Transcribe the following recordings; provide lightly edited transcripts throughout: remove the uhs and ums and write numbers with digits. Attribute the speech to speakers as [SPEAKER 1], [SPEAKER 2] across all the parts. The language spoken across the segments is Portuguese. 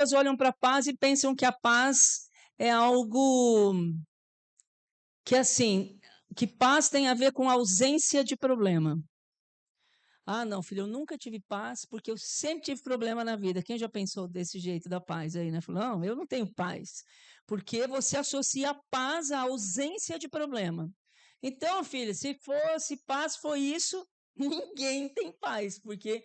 [SPEAKER 1] pessoas olham para a paz e pensam que a paz é algo que, assim, que paz tem a ver com ausência de problema. Ah, não, filho, eu nunca tive paz porque eu sempre tive problema na vida. Quem já pensou desse jeito da paz aí, né? Falou, não, eu não tenho paz. Porque você associa a paz à ausência de problema. Então, filho, se fosse paz, foi isso, ninguém tem paz, porque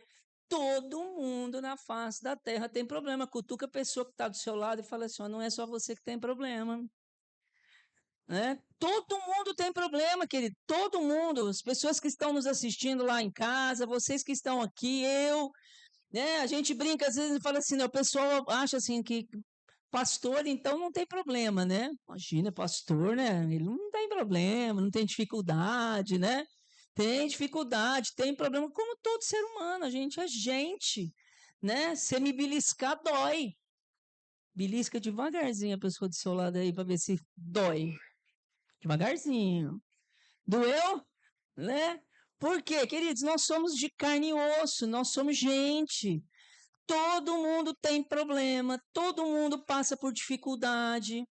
[SPEAKER 1] todo mundo na face da terra tem problema. Cutuca a pessoa que está do seu lado e fala assim: ó, não é só você que tem problema. Né? Todo mundo tem problema, querido. Todo mundo. As pessoas que estão nos assistindo lá em casa, vocês que estão aqui, eu. Né? A gente brinca, às vezes, e fala assim: né? O pessoal acha assim que pastor, então, não tem problema, né? Imagina, pastor, né? Ele não tem problema, não tem dificuldade, né? Tem dificuldade, tem problema, como todo ser humano, a gente é gente, né? Se me beliscar, dói. Belisca devagarzinho a pessoa do seu lado aí para ver se dói. Devagarzinho. Doeu? Né? Por quê, queridos? Nós somos de carne e osso, nós somos gente. Todo mundo tem problema, todo mundo passa por dificuldade.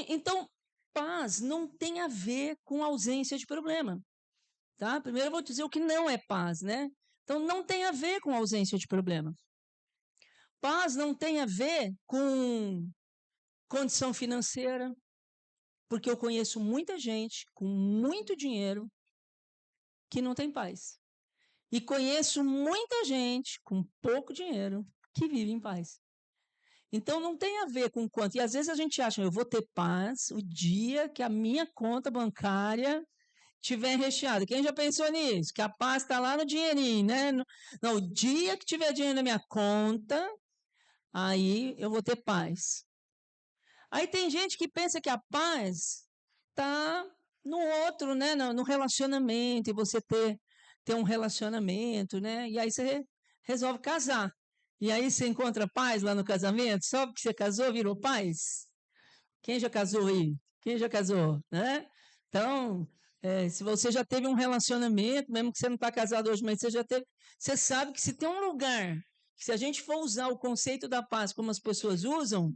[SPEAKER 1] Então, paz não tem a ver com ausência de problema. Tá? Primeiro eu vou dizer o que não é paz, né? Então, não tem a ver com ausência de problema. Paz não tem a ver com condição financeira, porque eu conheço muita gente com muito dinheiro que não tem paz. E conheço muita gente com pouco dinheiro que vive em paz. Então não tem a ver com quanto. E às vezes a gente acha, eu vou ter paz o dia que a minha conta bancária tiver recheada. Quem já pensou nisso? Que a paz está lá no dinheirinho, né? Não, o dia que tiver dinheiro na minha conta, aí eu vou ter paz. Aí tem gente que pensa que a paz está no outro, né? No relacionamento, e você ter um relacionamento, né? E aí você resolve casar. E aí você encontra paz lá no casamento, só porque você casou, virou paz? Quem já casou aí? Quem já casou, né? Então, se você já teve um relacionamento, mesmo que você não está casado hoje, mas você já teve, você sabe que se tem um lugar, que se a gente for usar o conceito da paz como as pessoas usam,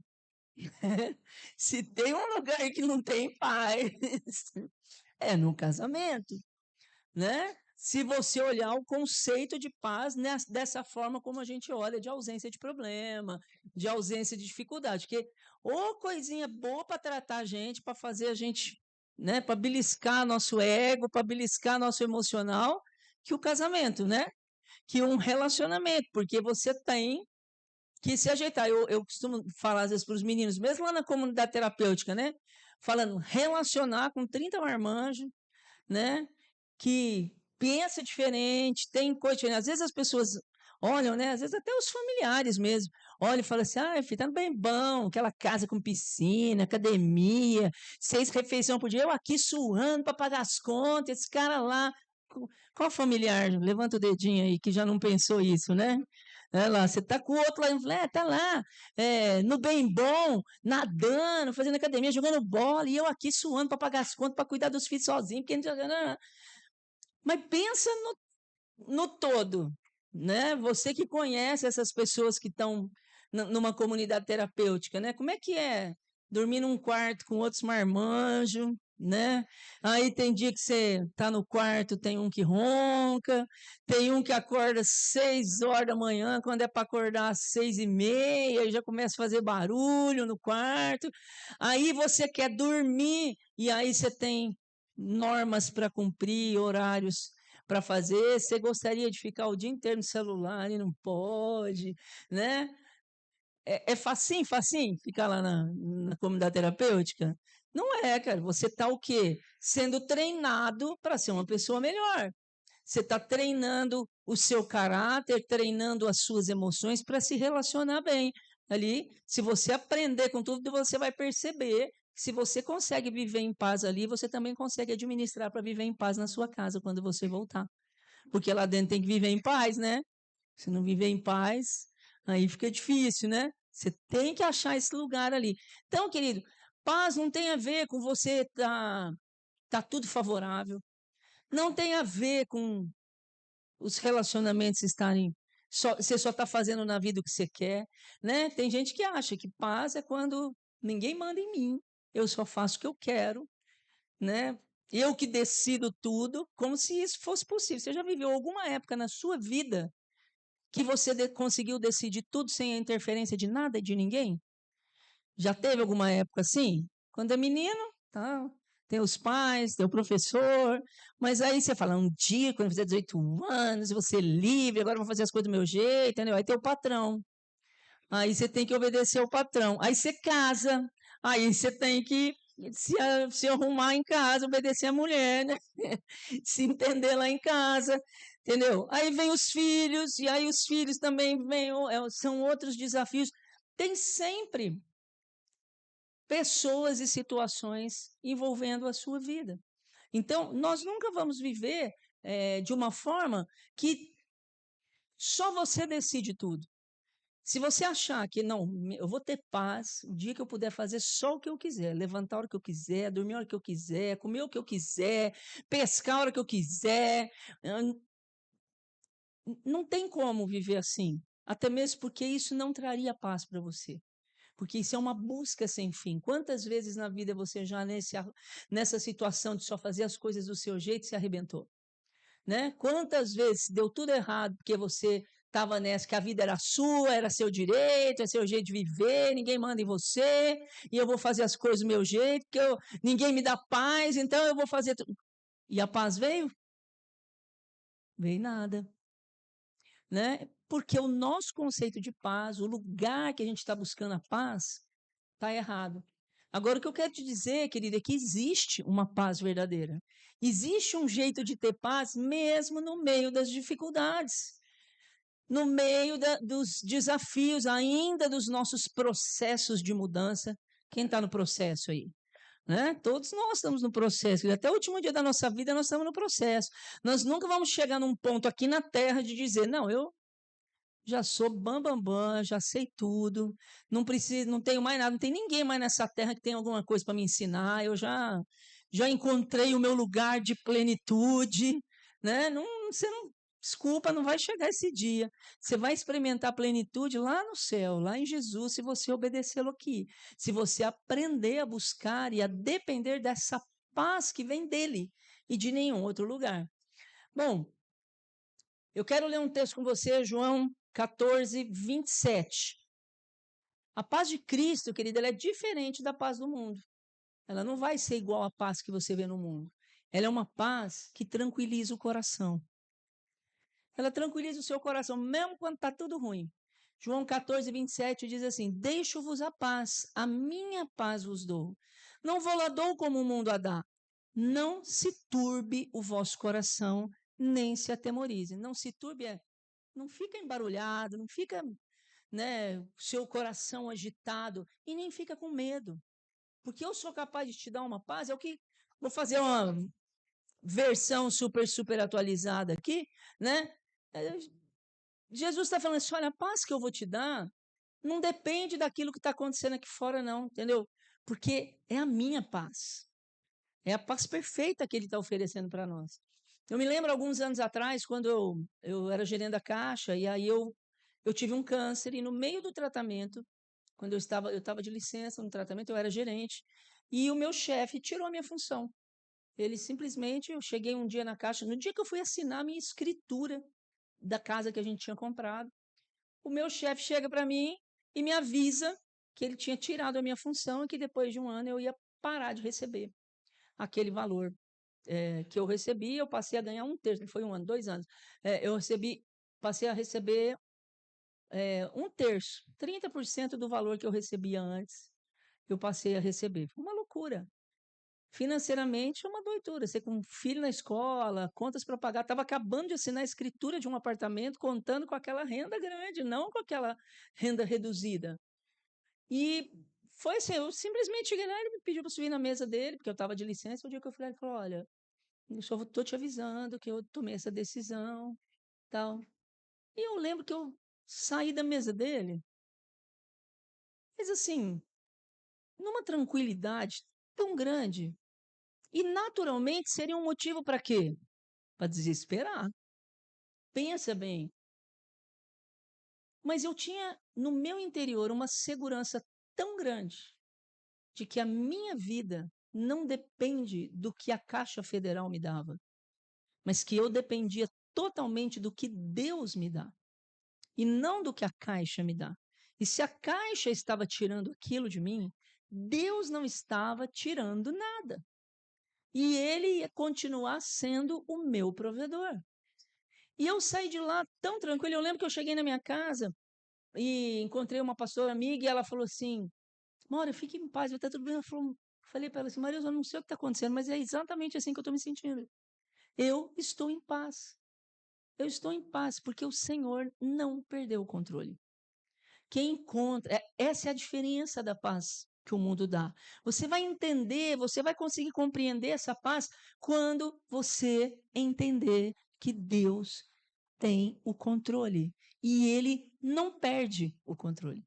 [SPEAKER 1] se tem um lugar que não tem paz, é no casamento, né? Se você olhar o conceito de paz dessa forma como a gente olha, de ausência de problema, de ausência de dificuldade, porque ô coisinha boa para tratar a gente, para fazer a gente, né, para beliscar nosso ego, para beliscar nosso emocional, que o casamento, né? Que um relacionamento, porque você tem que se ajeitar. Eu costumo falar às vezes para os meninos, mesmo lá na comunidade terapêutica, né? Falando, relacionar com 30 marmanjos, né? Que pensa diferente, tem coisa diferente. Às vezes as pessoas olham, né? Às vezes até os familiares mesmo, olham e falam assim, ah, filho, tá bem bom, aquela casa com piscina, academia, 6 refeições por dia, eu aqui suando para pagar as contas, esse cara lá. Qual familiar? Levanta o dedinho aí que já não pensou isso, né? É lá, você tá com o outro lá, tá lá, no bem bom, nadando, fazendo academia, jogando bola, e eu aqui suando para pagar as contas, para cuidar dos filhos sozinho, porque mas pensa no todo, né? Você que conhece essas pessoas que estão numa comunidade terapêutica, né? Como é que é dormir num quarto com outros marmanjos, né? Aí tem dia que você está no quarto, tem um que ronca, tem um que acorda às 6 horas da manhã, quando é para acordar às 6h30, e já começa a fazer barulho no quarto. Aí você quer dormir, e aí você tem normas para cumprir, horários para fazer, você gostaria de ficar o dia inteiro no celular e não pode, né? É facinho, facinho ficar lá na comunidade terapêutica? Não é, cara. Você está o quê? Sendo treinado para ser uma pessoa melhor. Você está treinando o seu caráter, treinando as suas emoções para se relacionar bem. Ali, se você aprender com tudo, você vai perceber que se você consegue viver em paz ali, você também consegue administrar para viver em paz na sua casa quando você voltar. Porque lá dentro tem que viver em paz, né? Se não viver em paz, aí fica difícil, né? Você tem que achar esse lugar ali. Então, querido, paz não tem a ver com você tá tudo favorável. Não tem a ver com os relacionamentos estarem Você só está fazendo na vida o que você quer, né? Tem gente que acha que paz é quando ninguém manda em mim, eu só faço o que eu quero, né? Eu que decido tudo, como se isso fosse possível. Você já viveu alguma época na sua vida que você conseguiu decidir tudo sem a interferência de nada e de ninguém? Já teve alguma época assim? Quando é menino, tá? Tem os pais, tem o professor, mas aí você fala, um dia, quando eu fizer 18 anos, eu vou ser livre, agora eu vou fazer as coisas do meu jeito, entendeu? Aí tem o patrão. Aí você tem que obedecer ao patrão. Aí você casa, aí você tem que se arrumar em casa, obedecer a mulher, né? Se entender lá em casa, entendeu? Aí vem os filhos, e aí os filhos também vêm, são outros desafios. Tem sempre pessoas e situações envolvendo a sua vida. Então, nós nunca vamos viver de uma forma que só você decide tudo. Se você achar que não, eu vou ter paz o dia que eu puder fazer só o que eu quiser, levantar a hora que eu quiser, dormir a hora que eu quiser, comer o que eu quiser, pescar a hora que eu quiser, não tem como viver assim. Até mesmo porque isso não traria paz para você. Porque isso é uma busca sem fim. Quantas vezes na vida você já nessa situação de só fazer as coisas do seu jeito se arrebentou? Né? Quantas vezes deu tudo errado porque você estava nessa, que a vida era sua, era seu direito, é seu jeito de viver, ninguém manda em você, e eu vou fazer as coisas do meu jeito, porque ninguém me dá paz, então eu vou fazer tudo. E a paz veio? Veio nada. Né? Porque o nosso conceito de paz, o lugar que a gente está buscando a paz, está errado. Agora, o que eu quero te dizer, querida, é que existe uma paz verdadeira. Existe um jeito de ter paz mesmo no meio das dificuldades, no meio dos desafios, ainda dos nossos processos de mudança. Quem está no processo aí? Né? Todos nós estamos no processo. Até o último dia da nossa vida, nós estamos no processo. Nós nunca vamos chegar num ponto aqui na Terra de dizer, não, eu já sou bam, bam, já sei tudo, não preciso, não tenho mais nada, não tem ninguém mais nessa terra que tenha alguma coisa para me ensinar, eu já encontrei o meu lugar de plenitude, né? Não, você não, desculpa, não vai chegar esse dia. Você vai experimentar a plenitude lá no céu, lá em Jesus, se você obedecê-lo aqui. Se você aprender a buscar e a depender dessa paz que vem dele e de nenhum outro lugar. Bom, eu quero ler um texto com você, João 14, 27. A paz de Cristo, querida, ela é diferente da paz do mundo. Ela não vai ser igual à paz que você vê no mundo. Ela é uma paz que tranquiliza o coração. Ela tranquiliza o seu coração, mesmo quando está tudo ruim. João 14, 27 diz assim: Deixo-vos a paz, a minha paz vos dou. Não vou lá dou como o mundo a dá. Não se turbe o vosso coração, nem se atemorize. Não se turbe não fica embarulhado, não fica, né, seu coração agitado e nem fica com medo. Porque eu sou capaz de te dar uma paz, é o que vou fazer uma versão super atualizada aqui, né? Jesus está falando assim, olha, a paz que eu vou te dar não depende daquilo que está acontecendo aqui fora, não, entendeu? Porque é a minha paz. É a paz perfeita que ele está oferecendo para nós. Eu me lembro alguns anos atrás, quando eu era gerente da Caixa, e aí eu tive um câncer, e no meio do tratamento, quando eu estava de licença no tratamento, eu era gerente, e o meu chefe tirou a minha função. Ele simplesmente, eu cheguei um dia na Caixa, no dia que eu fui assinar a minha escritura da casa que a gente tinha comprado, o meu chefe chega para mim e me avisa que ele tinha tirado a minha função e que depois de um ano eu ia parar de receber aquele valor que eu recebi, eu passei a ganhar um terço, foi um ano, 2 anos. Passei a receber um terço, 30% do valor que eu recebia antes, eu passei a receber. Foi uma loucura. Financeiramente, é uma doidura. Você com um filho na escola, contas para pagar, estava acabando de assinar a escritura de um apartamento, contando com aquela renda grande, não com aquela renda reduzida. E foi assim, eu simplesmente cheguei lá, ele me pediu para subir na mesa dele, porque eu estava de licença, o dia que eu fui lá, ele falou, olha, eu só estou te avisando que eu tomei essa decisão, tal. E eu lembro que eu saí da mesa dele, mas assim, numa tranquilidade tão grande. E naturalmente seria um motivo para quê? Para desesperar. Pensa bem. Mas eu tinha no meu interior uma segurança tão grande de que a minha vida não depende do que a Caixa Federal me dava, mas que eu dependia totalmente do que Deus me dá e não do que a Caixa me dá. E se a Caixa estava tirando aquilo de mim, Deus não estava tirando nada. E Ele ia continuar sendo o meu provedor. E eu saí de lá tão tranquilo. Eu lembro que eu cheguei na minha casa e encontrei uma pastora amiga e ela falou assim: Maura, fique em paz, vai estar tudo bem. Falei para ela assim: Maria, eu não sei o que está acontecendo, mas é exatamente assim que eu estou me sentindo. Eu estou em paz. Eu estou em paz, porque o Senhor não perdeu o controle. Quem encontra, essa é a diferença da paz que o mundo dá. Você vai entender, você vai conseguir compreender essa paz quando você entender que Deus tem o controle e ele não perde o controle.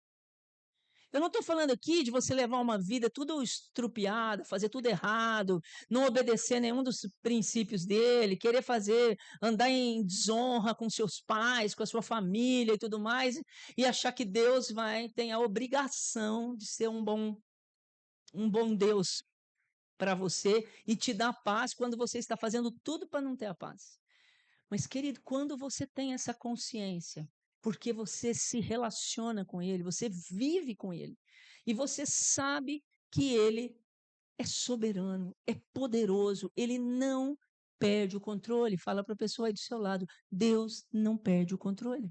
[SPEAKER 1] Eu não estou falando aqui de você levar uma vida tudo estrupiada, fazer tudo errado, não obedecer nenhum dos princípios dele, querer fazer, andar em desonra com seus pais, com a sua família e tudo mais, e achar que Deus tem a obrigação de ser um bom Deus para você e te dar paz quando você está fazendo tudo para não ter a paz. Mas, querido, quando você tem essa consciência, porque você se relaciona com ele, você vive com ele, e você sabe que ele é soberano, é poderoso, ele não perde o controle. Fala para a pessoa aí do seu lado: Deus não perde o controle.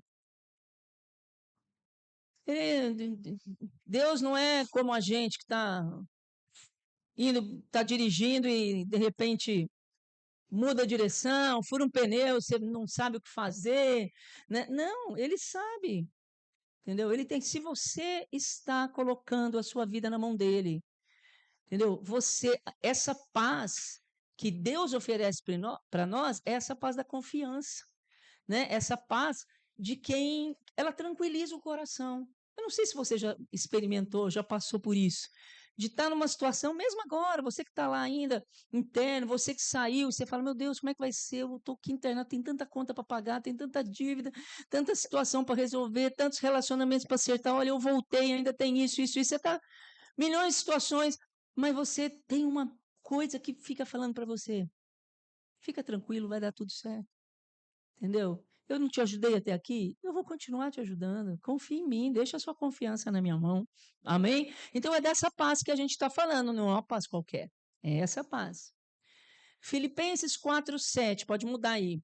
[SPEAKER 1] Deus não é como a gente que está dirigindo e de repente muda a direção, fura um pneu, você não sabe o que fazer, né? Não, ele sabe, entendeu? Se você está colocando a sua vida na mão dele, entendeu? Essa paz que Deus oferece para nós, é essa paz da confiança, né? Essa paz de quem ela tranquiliza o coração. Eu não sei se você já experimentou, já passou por isso, de estar numa situação, mesmo agora, você que está lá ainda interno, você que saiu, você fala: meu Deus, como é que vai ser? Eu estou aqui internado, tem tanta conta para pagar, tem tanta dívida, tanta situação para resolver, tantos relacionamentos para acertar. Olha, eu voltei, ainda tem isso. Você está milhões de situações, mas você tem uma coisa que fica falando para você: fica tranquilo, vai dar tudo certo. Entendeu? Eu não te ajudei até aqui, eu vou continuar te ajudando. Confie em mim, deixa a sua confiança na minha mão. Amém? Então é dessa paz que a gente está falando, não é uma paz qualquer. É essa paz. Filipenses 4:7, pode mudar aí.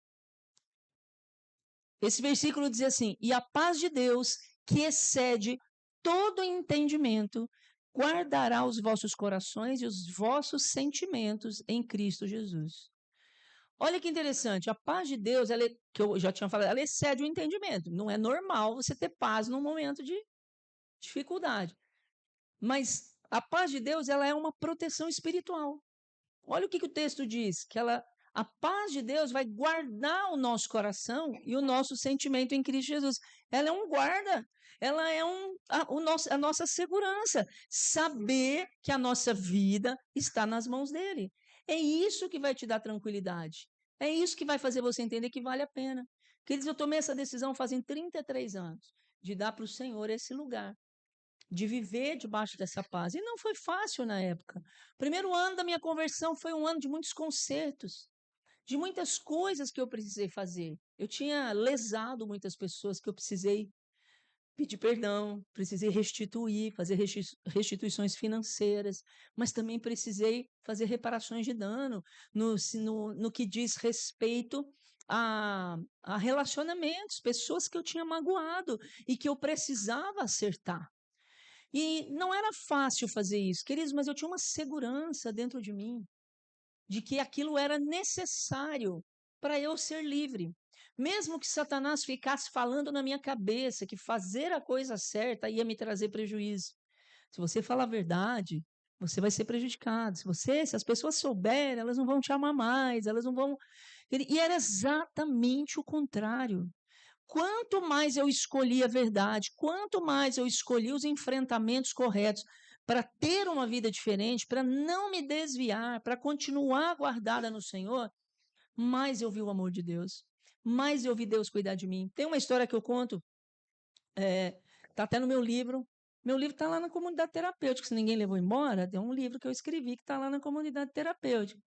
[SPEAKER 1] Esse versículo diz assim: e a paz de Deus, que excede todo entendimento, guardará os vossos corações e os vossos sentimentos em Cristo Jesus. Olha que interessante, a paz de Deus, que eu já tinha falado, ela excede o entendimento. Não é normal você ter paz num momento de dificuldade. Mas a paz de Deus, ela é uma proteção espiritual. Olha o que o texto diz, a paz de Deus vai guardar o nosso coração e o nosso sentimento em Cristo Jesus. Ela é um guarda, ela é a nossa segurança. Saber que a nossa vida está nas mãos dele. É isso que vai te dar tranquilidade. É isso que vai fazer você entender que vale a pena. Queridos, eu tomei essa decisão fazem 33 anos, de dar para o Senhor esse lugar, de viver debaixo dessa paz. E não foi fácil na época. O primeiro ano da minha conversão foi um ano de muitos concertos, de muitas coisas que eu precisei fazer. Eu tinha lesado muitas pessoas que eu precisei pedir perdão, precisei restituir, fazer restituições financeiras, mas também precisei fazer reparações de dano no que diz respeito a relacionamentos, pessoas que eu tinha magoado e que eu precisava acertar. E não era fácil fazer isso, queridos, mas eu tinha uma segurança dentro de mim de que aquilo era necessário para eu ser livre. Mesmo que Satanás ficasse falando na minha cabeça que fazer a coisa certa ia me trazer prejuízo. Se você falar a verdade, você vai ser prejudicado. Se as pessoas souberem, elas não vão te amar mais, elas não vão. E era exatamente o contrário. Quanto mais eu escolhi a verdade, quanto mais eu escolhi os enfrentamentos corretos para ter uma vida diferente, para não me desviar, para continuar guardada no Senhor, mais eu vi o amor de Deus, mais eu vi Deus cuidar de mim. Tem uma história que eu conto Está até no meu livro. Meu livro está lá na comunidade terapêutica. Se ninguém levou embora, tem um livro que eu escrevi que está lá na comunidade terapêutica.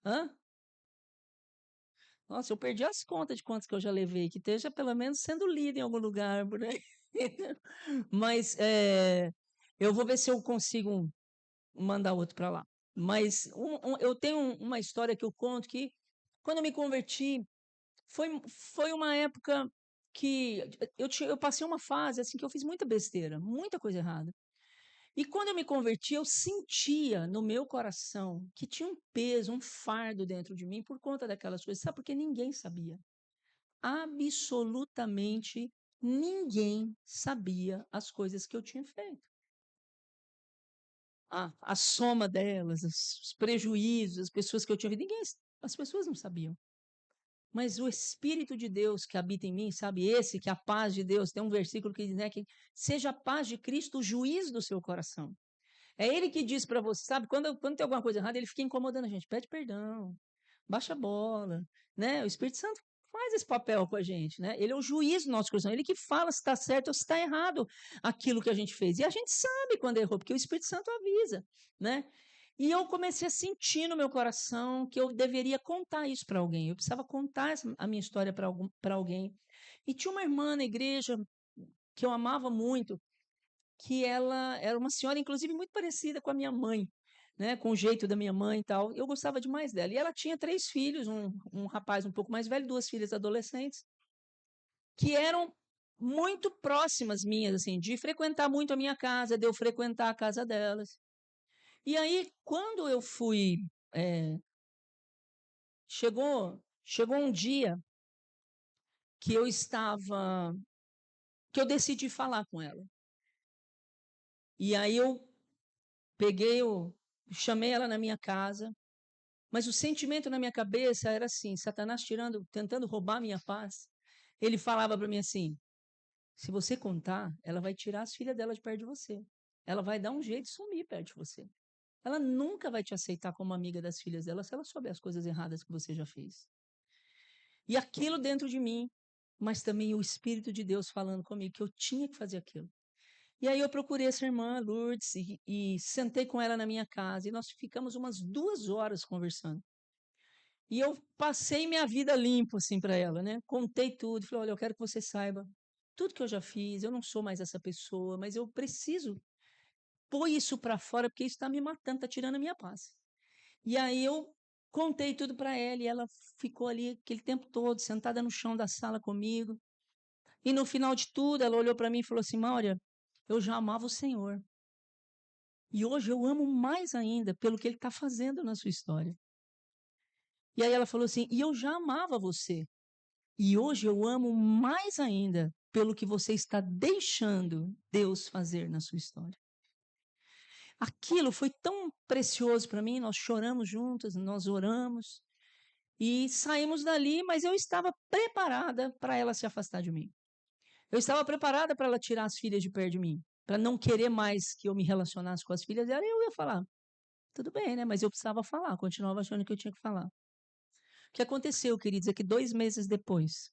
[SPEAKER 1] Hã? Nossa, eu perdi as contas de quantos que eu já levei, que esteja pelo menos sendo lido em algum lugar por aí. Mas eu vou ver se eu consigo mandar outro para lá. Mas eu tenho uma história que eu conto que, quando eu me converti, foi uma época que eu passei uma fase assim que eu fiz muita besteira, muita coisa errada. E quando eu me converti, eu sentia no meu coração que tinha um peso, um fardo dentro de mim por conta daquelas coisas. Sabe, porque ninguém sabia. Absolutamente ninguém sabia as coisas que eu tinha feito. A soma delas, os prejuízos, as pessoas que eu tinha visto, as pessoas não sabiam. Mas o Espírito de Deus que habita em mim, sabe, esse que a paz de Deus, tem um versículo que diz, né, que seja a paz de Cristo o juiz do seu coração. É ele que diz para você, sabe, quando tem alguma coisa errada, ele fica incomodando a gente, pede perdão, baixa a bola, né? O Espírito Santo faz esse papel com a gente, né? Ele é o juiz do nosso coração, ele que fala se está certo ou se está errado aquilo que a gente fez. E a gente sabe quando errou, porque o Espírito Santo avisa, né? E eu comecei a sentir no meu coração que eu deveria contar isso para alguém. Eu precisava contar a minha história para alguém. E tinha uma irmã na igreja que eu amava muito, que ela era uma senhora, inclusive, muito parecida com a minha mãe, né? Com o jeito da minha mãe e tal. Eu gostava demais dela. E ela tinha 3 filhos, um rapaz um pouco mais velho, 2 filhas adolescentes, que eram muito próximas minhas, assim, de frequentar muito a minha casa, de eu frequentar a casa delas. E aí, quando eu fui, é, chegou um dia que que eu decidi falar com ela. E aí eu chamei ela na minha casa, mas o sentimento na minha cabeça era assim, Satanás tentando roubar minha paz. Ele falava para mim assim: se você contar, ela vai tirar as filhas dela de perto de você. Ela vai dar um jeito de sumir perto de você. Ela nunca vai te aceitar como amiga das filhas dela se ela souber as coisas erradas que você já fez. E aquilo dentro de mim, mas também o Espírito de Deus falando comigo que eu tinha que fazer aquilo. E aí eu procurei essa irmã, Lourdes, e sentei com ela na minha casa, e nós ficamos umas 2 horas conversando. E eu passei minha vida limpo, assim, para ela, né? Contei tudo, falei, olha, eu quero que você saiba tudo que eu já fiz, eu não sou mais essa pessoa, mas eu preciso pôr isso para fora, porque isso está me matando, está tirando a minha paz. E aí eu contei tudo para ela, e ela ficou ali aquele tempo todo, sentada no chão da sala comigo. E no final de tudo, ela olhou para mim e falou assim, Máurea, eu já amava o Senhor. E hoje eu amo mais ainda pelo que Ele está fazendo na sua história. E aí ela falou assim, e eu já amava você. E hoje eu amo mais ainda pelo que você está deixando Deus fazer na sua história. Aquilo foi tão precioso para mim, nós choramos juntas, nós oramos e saímos dali, mas eu estava preparada para ela se afastar de mim. Eu estava preparada para ela tirar as filhas de perto de mim, para não querer mais que eu me relacionasse com as filhas dela, e eu ia falar, tudo bem, né? Mas eu precisava falar, continuava achando que eu tinha que falar. O que aconteceu, queridos, é que 2 meses depois,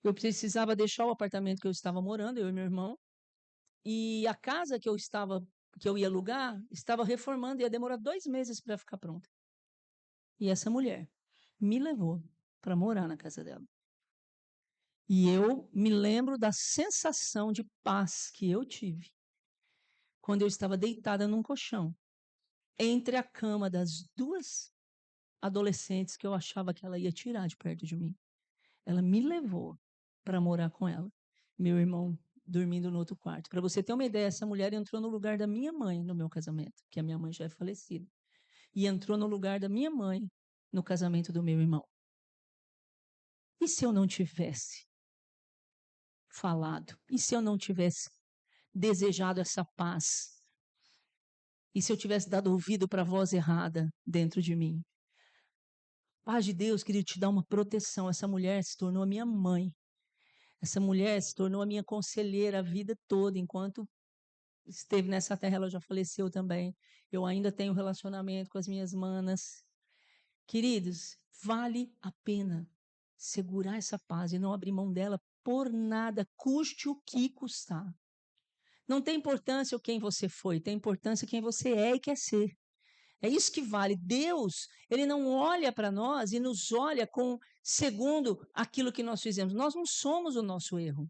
[SPEAKER 1] eu precisava deixar o apartamento que eu estava morando, eu e meu irmão, e a casa que eu ia alugar, estava reformando, ia demorar 2 meses para ficar pronta. E essa mulher me levou para morar na casa dela. E eu me lembro da sensação de paz que eu tive quando eu estava deitada num colchão, entre a cama das 2 adolescentes que eu achava que ela ia tirar de perto de mim. Ela me levou para morar com ela. Meu irmão dormindo no outro quarto. Para você ter uma ideia, essa mulher entrou no lugar da minha mãe no meu casamento, que a minha mãe já é falecida. E entrou no lugar da minha mãe no casamento do meu irmão. E se eu não tivesse falado? E se eu não tivesse desejado essa paz? E se eu tivesse dado ouvido para a voz errada dentro de mim? Paz de Deus, queria te dar uma proteção. Essa mulher se tornou a minha mãe. Essa mulher se tornou a minha conselheira a vida toda. Enquanto esteve nessa terra, ela já faleceu também. Eu ainda tenho relacionamento com as minhas manas. Queridos, vale a pena segurar essa paz e não abrir mão dela por nada, custe o que custar. Não tem importância o quem você foi, tem importância quem você é e quer ser. É isso que vale. Deus, ele não olha para nós e nos olha segundo aquilo que nós fizemos. Nós não somos o nosso erro.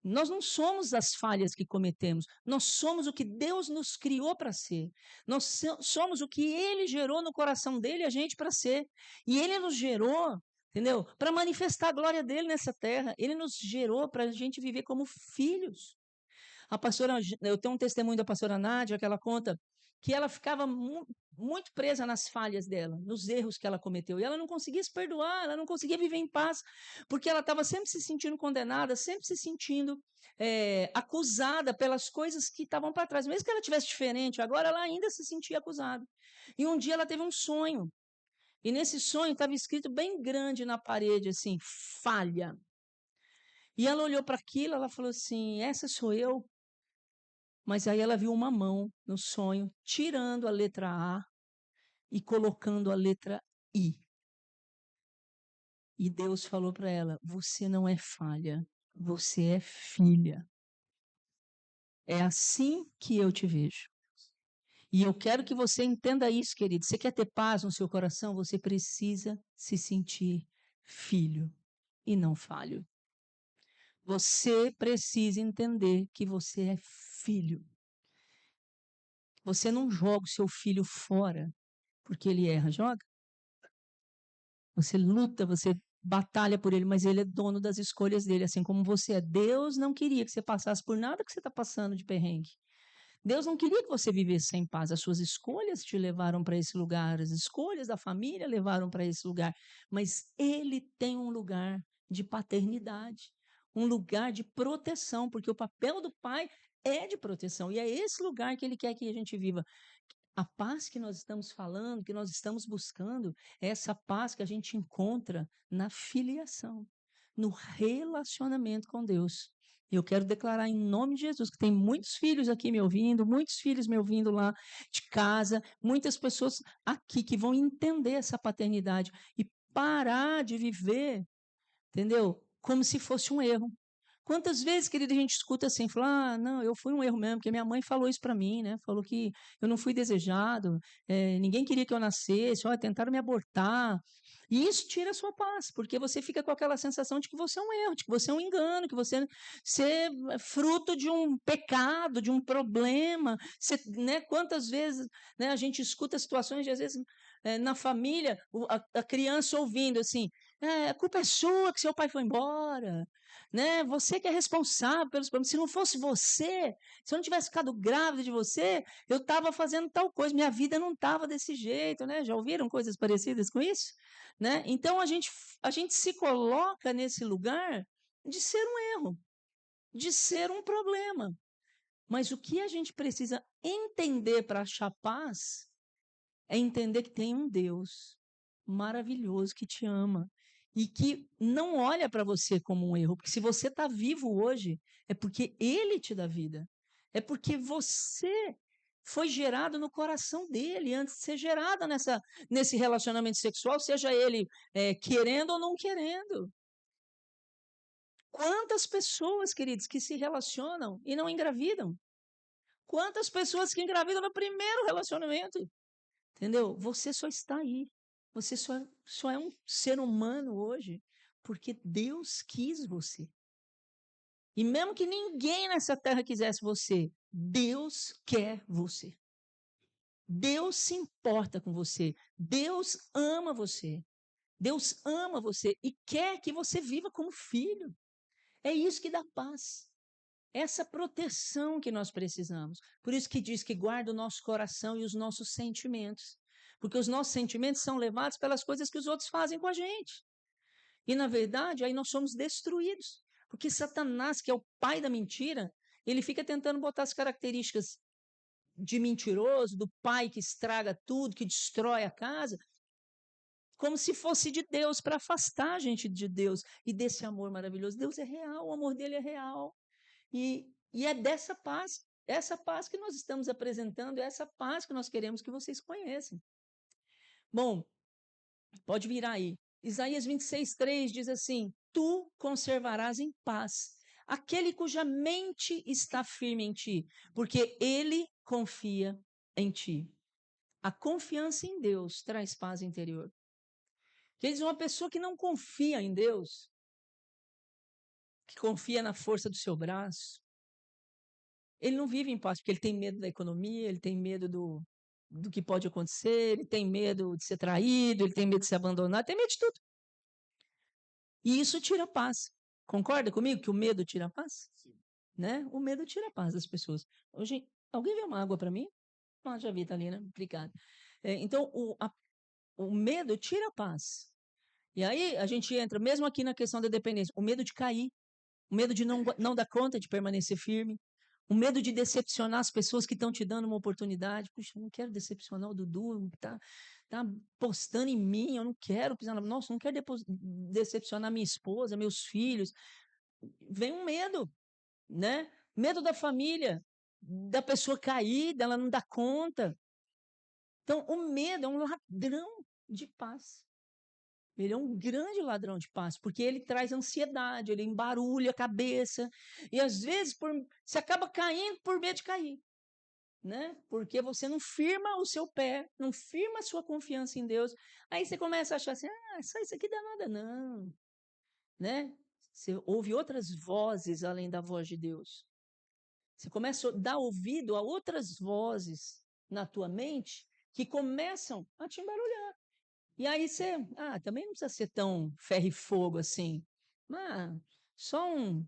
[SPEAKER 1] Nós não somos as falhas que cometemos. Nós somos o que Deus nos criou para ser. Nós somos o que ele gerou no coração dele a gente para ser. E ele nos gerou, entendeu? Para manifestar a glória dele nessa terra. Ele nos gerou para a gente viver como filhos. Eu tenho um testemunho da pastora Nádia que ela conta que ela ficava muito presa nas falhas dela, nos erros que ela cometeu. E ela não conseguia se perdoar, ela não conseguia viver em paz, porque ela estava sempre se sentindo condenada, sempre se sentindo acusada pelas coisas que estavam para trás. Mesmo que ela tivesse diferente, agora ela ainda se sentia acusada. E um dia ela teve um sonho. E nesse sonho estava escrito bem grande na parede, assim, falha. E ela olhou para aquilo, ela falou assim, essa sou eu. Mas aí ela viu uma mão no sonho, tirando a letra A e colocando a letra I. E Deus falou para ela: você não é falha, você é filha. É assim que eu te vejo. E eu quero que você entenda isso, querido. Você quer ter paz no seu coração? Você precisa se sentir filho e não falho. Você precisa entender que você é filho. Você não joga o seu filho fora porque ele erra, joga? Você luta, você batalha por ele, mas ele é dono das escolhas dele, assim como você é. Deus não queria que você passasse por nada que você está passando de perrengue. Deus não queria que você vivesse sem paz. As suas escolhas te levaram para esse lugar, as escolhas da família levaram para esse lugar. Mas ele tem um lugar de paternidade, um lugar de proteção, porque o papel do pai é de proteção. E é esse lugar que ele quer que a gente viva. A paz que nós estamos falando, que nós estamos buscando, é essa paz que a gente encontra na filiação, no relacionamento com Deus. Eu quero declarar em nome de Jesus que tem muitos filhos aqui me ouvindo, muitos filhos me ouvindo lá de casa, muitas pessoas aqui que vão entender essa paternidade e parar de viver, entendeu? Como se fosse um erro. Quantas vezes, querida, a gente escuta assim, falar, não, eu fui um erro mesmo, porque minha mãe falou isso para mim, né? Falou que eu não fui desejado, ninguém queria que eu nascesse, tentaram me abortar. E isso tira a sua paz, porque você fica com aquela sensação de que você é um erro, de que você é um engano, que você é fruto de um pecado, de um problema. Você, né, quantas vezes, né, a gente escuta situações de, às vezes, na família, a criança ouvindo assim, a culpa é sua que seu pai foi embora, né? Você que é responsável pelos problemas. Se não fosse você, se eu não tivesse ficado grávida de você, eu estava fazendo tal coisa, minha vida não estava desse jeito, né? Já ouviram coisas parecidas com isso? Né? Então a gente se coloca nesse lugar de ser um erro, de ser um problema. Mas o que a gente precisa entender para achar paz é entender que tem um Deus maravilhoso que te ama e que não olha para você como um erro, porque se você está vivo hoje, é porque Ele te dá vida, é porque você foi gerado no coração dele antes de ser gerada nesse relacionamento sexual, seja ele querendo ou não querendo. Quantas pessoas, queridos, que se relacionam e não engravidam? Quantas pessoas que engravidam no primeiro relacionamento? Entendeu? Você só está aí. Você só é um ser humano hoje porque Deus quis você. E mesmo que ninguém nessa terra quisesse você, Deus quer você. Deus se importa com você. Deus ama você. Deus ama você e quer que você viva como filho. É isso que dá paz. Essa proteção que nós precisamos. Por isso que diz que guarda o nosso coração e os nossos sentimentos. Porque os nossos sentimentos são levados pelas coisas que os outros fazem com a gente. E, na verdade, aí nós somos destruídos. Porque Satanás, que é o pai da mentira, ele fica tentando botar as características de mentiroso, do pai que estraga tudo, que destrói a casa, como se fosse de Deus, para afastar a gente de Deus e desse amor maravilhoso. Deus é real, o amor dele é real. E é dessa paz, essa paz que nós estamos apresentando, é essa paz que nós queremos que vocês conheçam. Bom, pode virar aí. Isaías 26:3 diz assim: tu conservarás em paz aquele cuja mente está firme em ti, porque ele confia em ti. A confiança em Deus traz paz interior. Quer dizer, uma pessoa que não confia em Deus, que confia na força do seu braço, ele não vive em paz, porque ele tem medo da economia, ele tem medo do que pode acontecer, ele tem medo de ser traído, ele tem medo de ser abandonado, tem medo de tudo. E isso tira a paz. Concorda comigo que o medo tira a paz? Sim. Né? O medo tira a paz das pessoas. Hoje, alguém vê uma água para mim? Ah, já vi, tá ali, né? Obrigada. Então, o medo tira a paz. E aí a gente entra, mesmo aqui na questão da dependência, o medo de cair, o medo de não dar conta de permanecer firme, o medo de decepcionar as pessoas que estão te dando uma oportunidade. Puxa, eu não quero decepcionar o Dudu, tá postando em mim, eu não quero pisar na... Nossa, não quero decepcionar minha esposa, meus filhos. Vem um medo, né? Medo da família, da pessoa cair, dela não dar conta. Então, o medo é um ladrão de paz. Ele é um grande ladrão de paz, porque ele traz ansiedade, ele embarulha a cabeça, e às vezes você acaba caindo por medo de cair, né? Porque você não firma o seu pé, não firma a sua confiança em Deus. Aí você começa a achar assim, só isso aqui dá nada não, né? Você ouve outras vozes além da voz de Deus. Você começa a dar ouvido a outras vozes na tua mente que começam a te embarulhar. E aí você, também não precisa ser tão ferro e fogo assim. Ah, só um.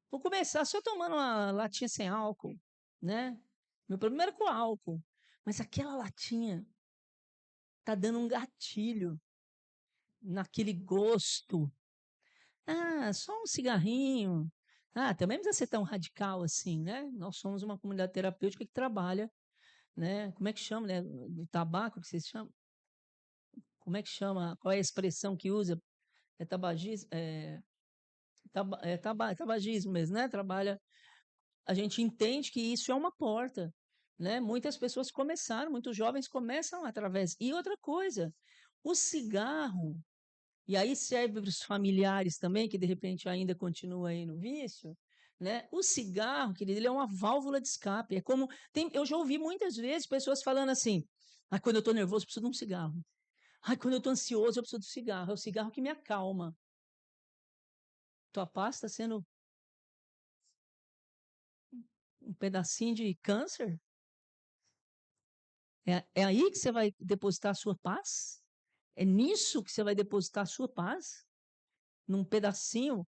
[SPEAKER 1] Vou começar só tomando uma latinha sem álcool, né? Meu problema era com álcool. Mas aquela latinha tá dando um gatilho naquele gosto. Só um cigarrinho. Também não precisa ser tão radical assim, né? Nós somos uma comunidade terapêutica que trabalha, né? Como é que chama, né? Do tabaco que vocês chamam? Como é que chama? Qual é a expressão que usa? É tabagismo? Tabagismo mesmo, né? Trabalha. A gente entende que isso é uma porta, né? Muitas pessoas começaram, muitos jovens começam através. E outra coisa, o cigarro, e aí serve para os familiares também, que de repente ainda continua aí no vício, né? O cigarro, querido, ele é uma válvula de escape. É como eu já ouvi muitas vezes pessoas falando assim: quando eu estou nervoso, eu preciso de um cigarro. Quando eu estou ansioso, eu preciso de um cigarro. É o cigarro que me acalma. Tua paz está sendo um pedacinho de câncer? É aí que você vai depositar a sua paz? É nisso que você vai depositar a sua paz? Num pedacinho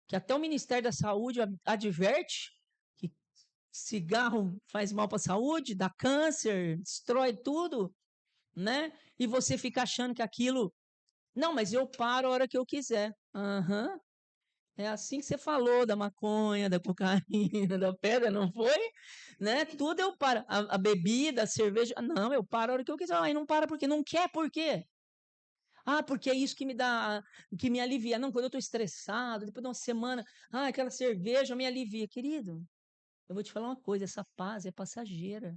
[SPEAKER 1] que até o Ministério da Saúde adverte que cigarro faz mal para a saúde, dá câncer, destrói tudo, né? E você fica achando que aquilo... Não, mas eu paro a hora que eu quiser. Aham. É assim que você falou da maconha, da cocaína, da pedra, não foi? Né? Tudo eu paro. A bebida, a cerveja. Não, eu paro a hora que eu quiser. Aí não para porque não quer, por quê? Porque é isso que me dá, que me alivia. Não, quando eu estou estressado, depois de uma semana, aquela cerveja me alivia. Querido, eu vou te falar uma coisa: essa paz é passageira.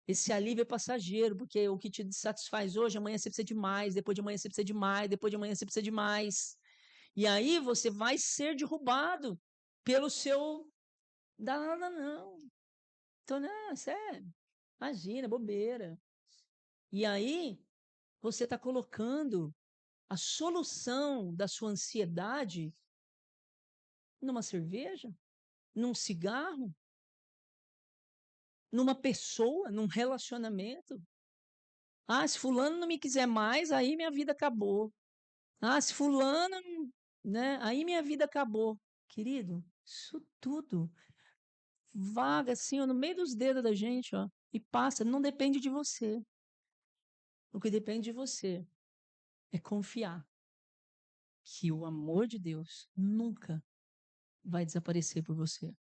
[SPEAKER 1] Esse alívio é passageiro, porque o que te satisfaz hoje, amanhã você precisa de mais, depois de amanhã você precisa de mais, depois de amanhã você precisa de mais. E aí você vai ser derrubado pelo seu... Dá nada não. Então, não, sério. Imagina, bobeira. E aí você está colocando a solução da sua ansiedade numa cerveja, num cigarro, numa pessoa, num relacionamento. Se fulano não me quiser mais, aí minha vida acabou. Se fulano, né, aí minha vida acabou. Querido, isso tudo vaga assim, ó, no meio dos dedos da gente, ó, e passa, não depende de você. O que depende de você é confiar que o amor de Deus nunca vai desaparecer por você.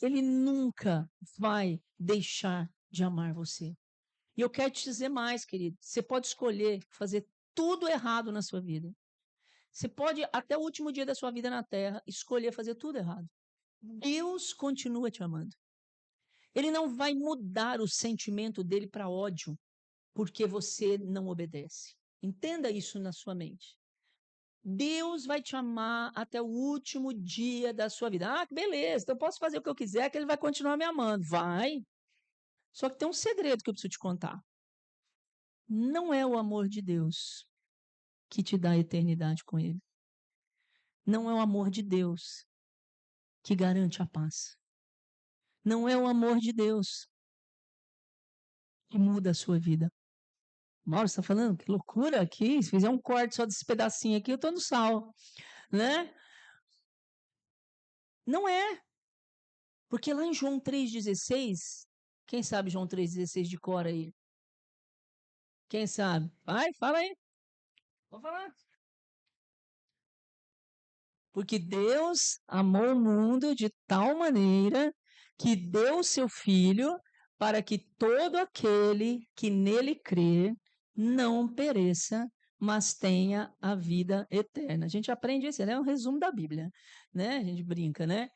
[SPEAKER 1] Ele nunca vai deixar de amar você. E eu quero te dizer mais, querido. Você pode escolher fazer tudo errado na sua vida. Você pode, até o último dia da sua vida na Terra, escolher fazer tudo errado. Deus continua te amando. Ele não vai mudar o sentimento dele para ódio porque você não obedece. Entenda isso na sua mente. Deus vai te amar até o último dia da sua vida. Ah, beleza, então eu posso fazer o que eu quiser, que ele vai continuar me amando. Vai. Só que tem um segredo que eu preciso te contar. Não é o amor de Deus que te dá a eternidade com ele. Não é o amor de Deus que garante a paz. Não é o amor de Deus que muda a sua vida. Mauro, você está falando? Que loucura aqui. Se fizer um corte só desse pedacinho aqui, eu estou no sal. Né? Não é. Porque lá em João 3,16, quem sabe João 3,16 de cor aí? Quem sabe? Vai, fala aí. Vou falar. Porque Deus amou o mundo de tal maneira que deu o seu Filho para que todo aquele que nele crê não pereça, mas tenha a vida eterna. A gente aprende isso, né? É um resumo da Bíblia, né? A gente brinca, né?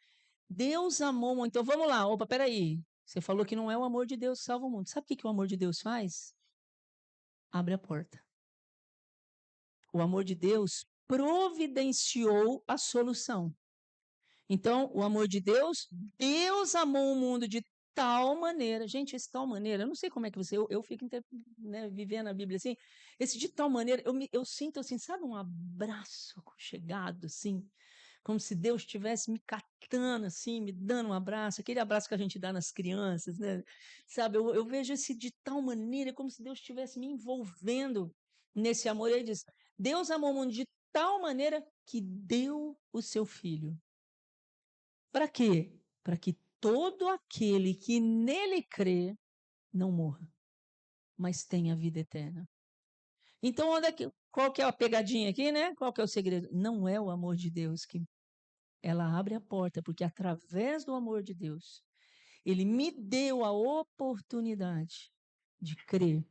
[SPEAKER 1] Deus amou muito. Então vamos lá, opa, peraí. Você falou que não é o amor de Deus que salva o mundo. Sabe o que o amor de Deus faz? Abre a porta. O amor de Deus providenciou a solução. Então, o amor de Deus, Deus amou o mundo de tal maneira, gente, esse tal maneira, eu não sei como é que você, eu fico vivendo a Bíblia assim, esse de tal maneira, eu sinto assim, sabe, um abraço aconchegado, assim, como se Deus estivesse me catando, assim, me dando um abraço, aquele abraço que a gente dá nas crianças, né? Sabe, eu vejo esse de tal maneira, como se Deus estivesse me envolvendo nesse amor. Ele diz, Deus amou o mundo de tal maneira que deu o seu Filho. Para quê? Para que todo aquele que nele crê não morra, mas tenha vida eterna. Então, qual que é a pegadinha aqui, né? Qual que é o segredo? Não é o amor de Deus que ela abre a porta, porque através do amor de Deus, ele me deu a oportunidade de crer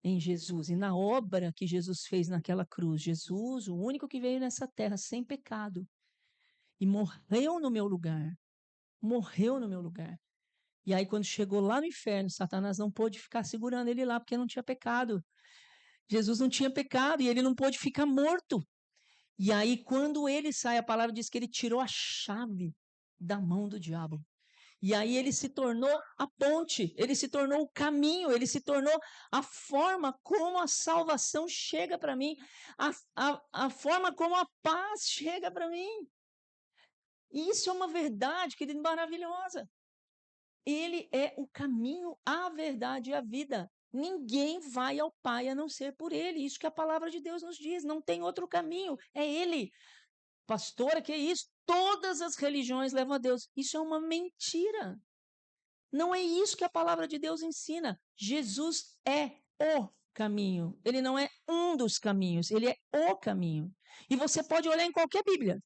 [SPEAKER 1] em Jesus e na obra que Jesus fez naquela cruz. Jesus, o único que veio nessa terra sem pecado e morreu no meu lugar. Morreu no meu lugar. E aí, quando chegou lá no inferno, Satanás não pôde ficar segurando ele lá, porque não tinha pecado. Jesus não tinha pecado e ele não pôde ficar morto. E aí, quando ele sai, a palavra diz que ele tirou a chave da mão do diabo. E aí ele se tornou a ponte, ele se tornou o caminho, ele se tornou a forma como a salvação chega para mim, a forma como a paz chega para mim. E isso é uma verdade, querido, maravilhosa. Ele é o caminho, a verdade e a vida. Ninguém vai ao Pai a não ser por ele. Isso que a palavra de Deus nos diz. Não tem outro caminho. É ele. Pastora, que é isso? Todas as religiões levam a Deus. Isso é uma mentira. Não é isso que a palavra de Deus ensina. Jesus é o caminho. Ele não é um dos caminhos. Ele é o caminho. E você pode olhar em qualquer Bíblia,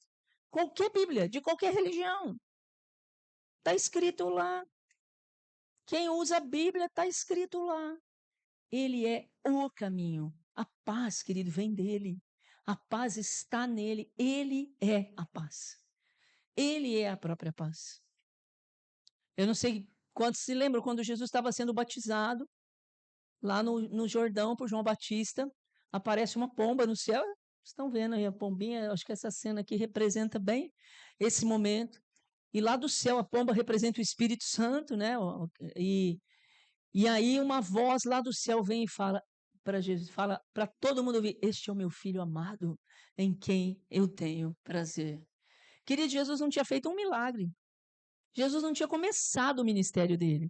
[SPEAKER 1] de qualquer religião. Está escrito lá. Quem usa a Bíblia está escrito lá. Ele é o caminho. A paz, querido, vem dele. A paz está nele. Ele é a paz. Ele é a própria paz. Eu não sei quantos se lembram quando Jesus estava sendo batizado, lá no Jordão, por João Batista. Aparece uma pomba no céu. Estão vendo aí a pombinha? Acho que essa cena aqui representa bem esse momento. E lá do céu, a pomba representa o Espírito Santo, né? E aí uma voz lá do céu vem e fala para Jesus, fala para todo mundo ouvir: este é o meu filho amado, em quem eu tenho prazer. Querido, Jesus não tinha feito um milagre. Jesus não tinha começado o ministério dele.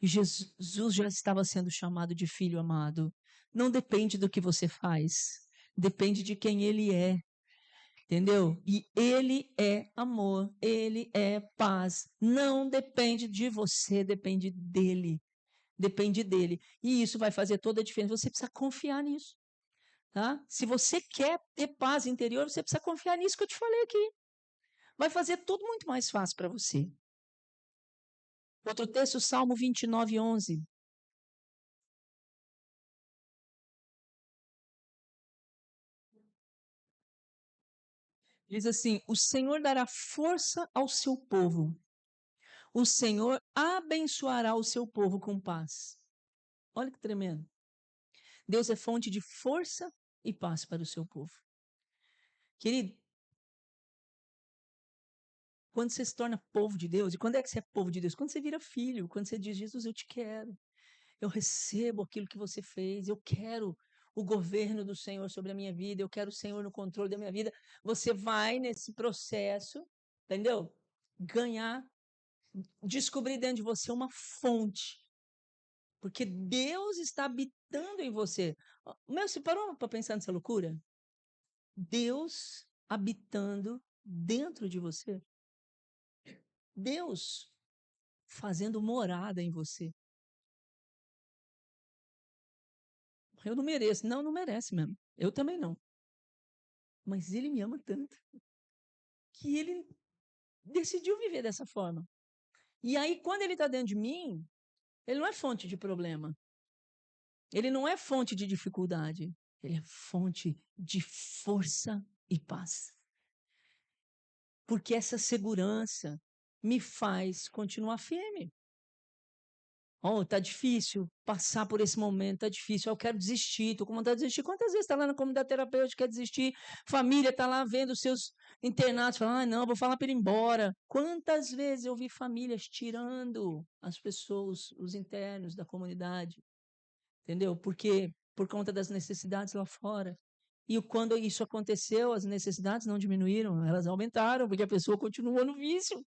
[SPEAKER 1] E Jesus já estava sendo chamado de filho amado. Não depende do que você faz, depende de quem ele é. Entendeu? E ele é amor, ele é paz. Não depende de você, depende dele. Depende dele. E isso vai fazer toda a diferença. Você precisa confiar nisso. Tá? Se você quer ter paz interior, você precisa confiar nisso que eu te falei aqui. Vai fazer tudo muito mais fácil para você. Outro texto, Salmo 29, 11. Diz assim: o Senhor dará força ao seu povo. O Senhor abençoará o seu povo com paz. Olha que tremendo. Deus é fonte de força e paz para o seu povo. Querido, quando você se torna povo de Deus, e quando é que você é povo de Deus? Quando você vira filho, quando você diz, Jesus, eu te quero, eu recebo aquilo que você fez, eu quero o governo do Senhor sobre a minha vida, eu quero o Senhor no controle da minha vida. Você vai nesse processo, entendeu? Ganhar, descobrir dentro de você uma fonte, porque Deus está habitando em você. Meu, você parou para pensar nessa loucura? Deus habitando dentro de você. Deus fazendo morada em você. Eu não mereço. Não, não merece mesmo. Eu também não. Mas ele me ama tanto que ele decidiu viver dessa forma. E aí, quando ele está dentro de mim, ele não é fonte de problema. Ele não é fonte de dificuldade. Ele é fonte de força e paz. Porque essa segurança me faz continuar firme. Oh, tá difícil passar por esse momento, tá difícil, eu quero desistir, tô com vontade de desistir. Quantas vezes está lá na comunidade terapêutica, quer desistir, família está lá vendo os seus internatos, falando, ah, não, vou falar para ele ir embora. Quantas vezes eu vi famílias tirando as pessoas, os internos da comunidade, entendeu? Porque por conta das necessidades lá fora. E quando isso aconteceu, as necessidades não diminuíram, elas aumentaram, porque a pessoa continua no vício.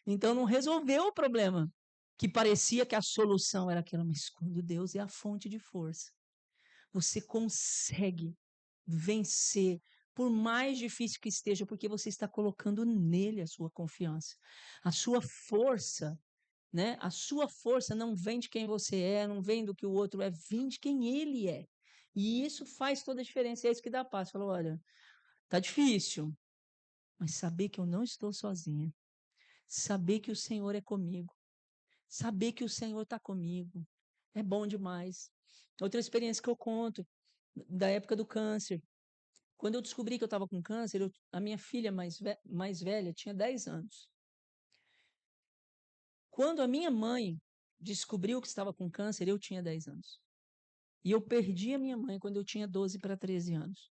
[SPEAKER 1] Então não resolveu o problema, que parecia que a solução era aquela, mas quando Deus é a fonte de força, você consegue vencer, por mais difícil que esteja, porque você está colocando nele a sua confiança. A sua força, né? A sua força não vem de quem você é, não vem do que o outro é, vem de quem ele é. E isso faz toda a diferença, é isso que dá paz. Falou, olha, tá difícil, mas saber que eu não estou sozinha, saber que o Senhor é comigo, saber que o Senhor está comigo, é bom demais. Outra experiência que eu conto, da época do câncer. Quando eu descobri que eu estava com câncer, a minha filha mais velha tinha 10 anos. Quando a minha mãe descobriu que estava com câncer, eu tinha 10 anos. E eu perdi a minha mãe quando eu tinha 12 para 13 anos.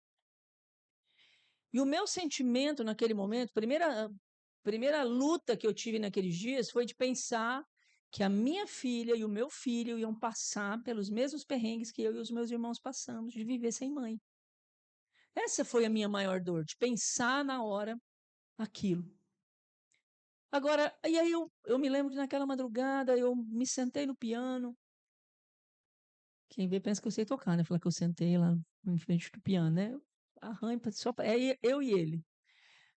[SPEAKER 1] E o meu sentimento naquele momento, primeira luta que eu tive naqueles dias foi de pensar que a minha filha e o meu filho iam passar pelos mesmos perrengues que eu e os meus irmãos passamos, de viver sem mãe. Essa foi a minha maior dor, de pensar na hora aquilo. Agora, e aí eu me lembro que naquela madrugada eu me sentei no piano. Quem vê pensa que eu sei tocar, né? Falar que eu sentei lá em frente do piano, né? Arranho, só, é eu e ele.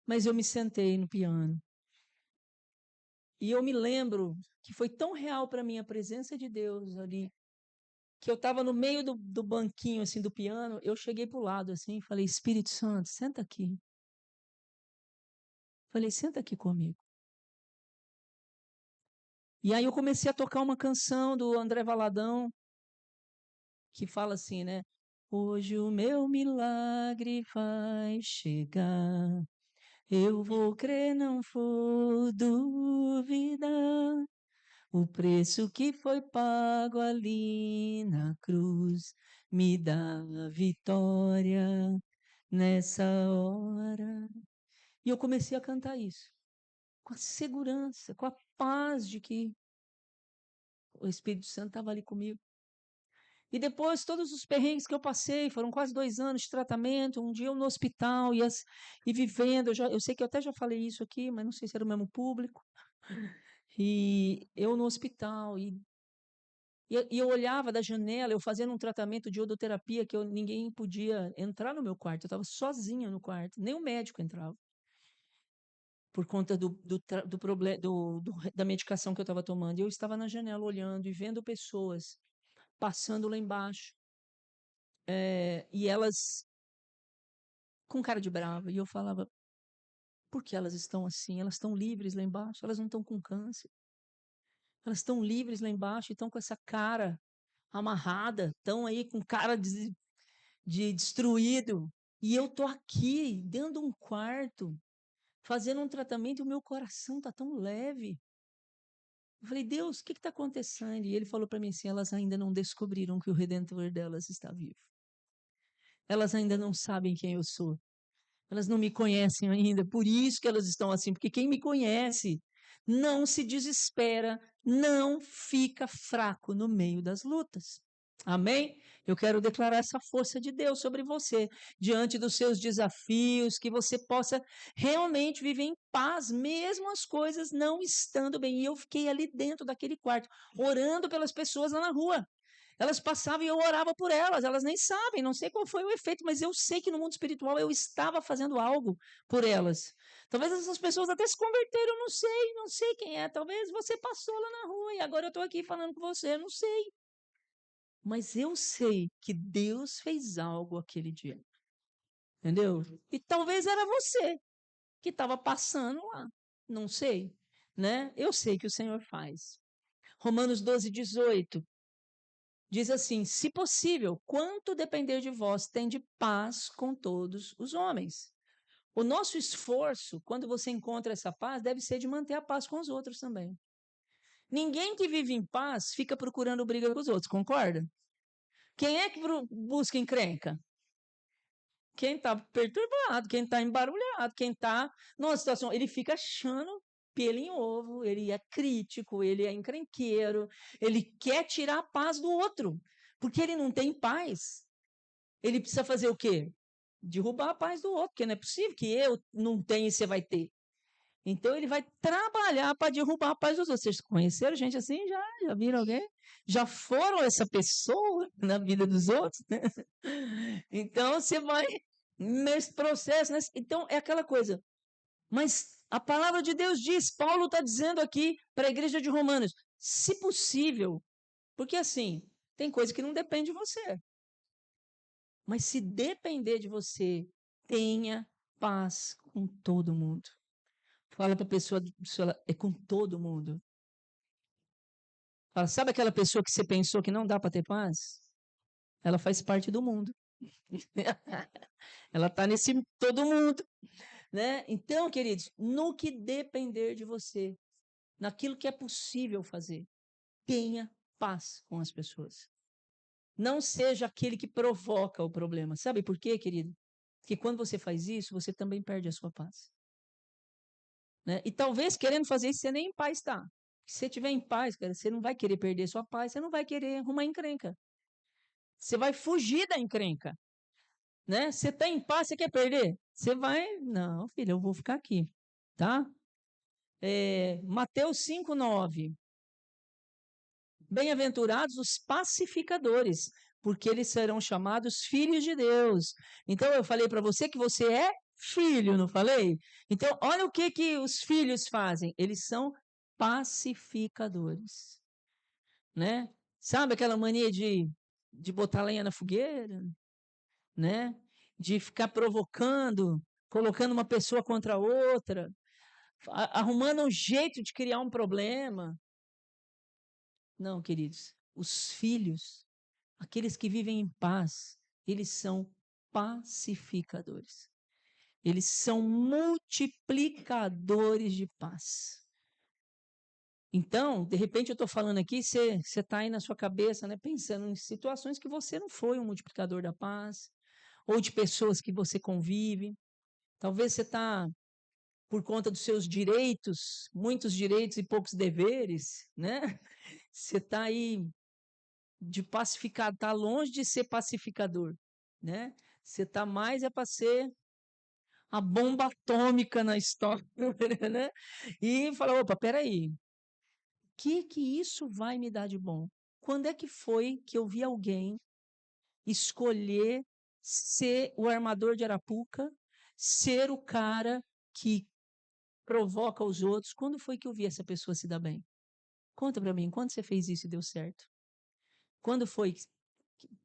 [SPEAKER 1] Mas eu me sentei no piano. E eu me lembro que foi tão real para mim a presença de Deus ali, que eu estava no meio do banquinho assim do piano, eu cheguei para o lado assim e falei, Espírito Santo, senta aqui. Falei, senta aqui comigo. E aí eu comecei a tocar uma canção do André Valadão, que fala assim, né? Hoje o meu milagre vai chegar. Eu vou crer, não vou duvidar. O preço que foi pago ali na cruz me dá a vitória nessa hora. E eu comecei a cantar isso, com a segurança, com a paz de que o Espírito Santo estava ali comigo. E depois, todos os perrengues que eu passei, foram quase 2 anos de tratamento, um dia eu no hospital e vivendo, eu sei que eu até já falei isso aqui, mas não sei se era o mesmo público, e eu no hospital, e eu olhava da janela, eu fazendo um tratamento de odoterapia que ninguém podia entrar no meu quarto, eu estava sozinha no quarto, nem o médico entrava, por conta da medicação que eu estava tomando. Eu estava na janela olhando e vendo pessoas passando lá embaixo, e elas com cara de brava, e eu falava, por que elas estão assim? Elas estão livres lá embaixo, elas não estão com câncer, elas estão livres lá embaixo e estão com essa cara amarrada, estão aí com cara de destruído. E eu tô aqui, dentro de um quarto, fazendo um tratamento e o meu coração tá tão leve. Eu falei, Deus, o que está acontecendo? E ele falou para mim assim, elas ainda não descobriram que o Redentor delas está vivo. Elas ainda não sabem quem eu sou. Elas não me conhecem ainda, por isso que elas estão assim, porque quem me conhece não se desespera, não fica fraco no meio das lutas. Amém? Eu quero declarar essa força de Deus sobre você, diante dos seus desafios, que você possa realmente viver em paz, mesmo as coisas não estando bem. E eu fiquei ali dentro daquele quarto, orando pelas pessoas lá na rua. Elas passavam e eu orava por elas, elas nem sabem, não sei qual foi o efeito, mas eu sei que no mundo espiritual eu estava fazendo algo por elas. Talvez essas pessoas até se converteram, eu não sei quem é. Talvez você passou lá na rua e agora eu estou aqui falando com você, eu não sei. Mas eu sei que Deus fez algo aquele dia. Entendeu? E talvez era você que estava passando lá. Não sei, né? Eu sei que o Senhor faz. Romanos 12:18 diz assim: se possível, quanto depender de vós, tende paz com todos os homens. O nosso esforço, quando você encontra essa paz, deve ser de manter a paz com os outros também. Ninguém que vive em paz fica procurando briga com os outros, concorda? Quem é que busca encrenca? Quem está perturbado, quem está embarulhado, quem está numa situação, ele fica achando pelo em ovo, ele é crítico, ele é encrenqueiro, ele quer tirar a paz do outro, porque ele não tem paz. Ele precisa fazer o quê? Derrubar a paz do outro, porque não é possível que eu não tenha e você vai ter. Então ele vai trabalhar para derrubar a paz dos outros. Vocês conheceram gente assim? Já viram alguém? Já foram essa pessoa na vida dos outros? Né? Então você vai nesse processo. Então é aquela coisa. Mas a palavra de Deus diz, Paulo está dizendo aqui para a igreja de Romanos, se possível, porque assim, tem coisa que não depende de você. Mas se depender de você, tenha paz com todo mundo. Fala para a pessoa, é com todo mundo. Fala, sabe aquela pessoa que você pensou que não dá para ter paz? Ela faz parte do mundo. Ela está nesse todo mundo, né? Então, queridos, no que depender de você, naquilo que é possível fazer, tenha paz com as pessoas. Não seja aquele que provoca o problema. Sabe por quê, querido? Porque quando você faz isso, você também perde a sua paz. Né? E talvez querendo fazer isso, você nem em paz está. Se você estiver em paz, cara, você não vai querer perder sua paz, você não vai querer arrumar encrenca. Você vai fugir da encrenca. Né? Você está em paz, você quer perder? Você vai, não, filho, eu vou ficar aqui. Tá? Mateus 5:9. Bem-aventurados os pacificadores, porque eles serão chamados filhos de Deus. Então eu falei para você que você é filho, não falei? Então olha o que os filhos fazem. Eles são pacificadores, né? Sabe aquela mania de botar lenha na fogueira, né? De ficar provocando, colocando uma pessoa contra a outra, arrumando um jeito de criar um problema. Não, queridos, os filhos, aqueles que vivem em paz, eles são pacificadores. Eles são multiplicadores de paz. Então, de repente eu estou falando aqui, você está aí na sua cabeça, né, pensando em situações que você não foi um multiplicador da paz, ou de pessoas que você convive. Talvez você está, por conta dos seus direitos, muitos direitos e poucos deveres, né? Você está aí de pacificar, está longe de ser pacificador, né? Você está mais para ser a bomba atômica na história, né? E fala, opa, peraí, o que isso vai me dar de bom? Quando é que foi que eu vi alguém escolher ser o armador de Arapuca, ser o cara que provoca os outros? Quando foi que eu vi essa pessoa se dar bem? Conta para mim, quando você fez isso e deu certo? Quando foi?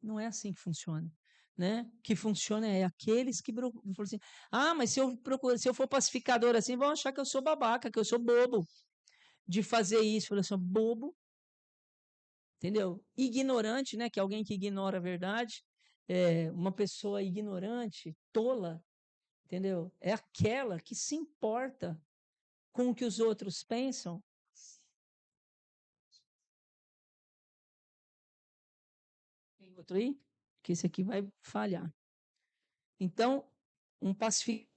[SPEAKER 1] Não é assim que funciona. Né? O que funciona é aqueles que falam assim: ah, mas se eu for pacificador assim, vão achar que eu sou babaca, que eu sou bobo de fazer isso. Falei assim, bobo, entendeu? Ignorante, né? Que é alguém que ignora a verdade. Uma pessoa ignorante, tola, entendeu? É aquela que se importa com o que os outros pensam Tem outro aí? Que esse aqui vai falhar. Então, um pacificador.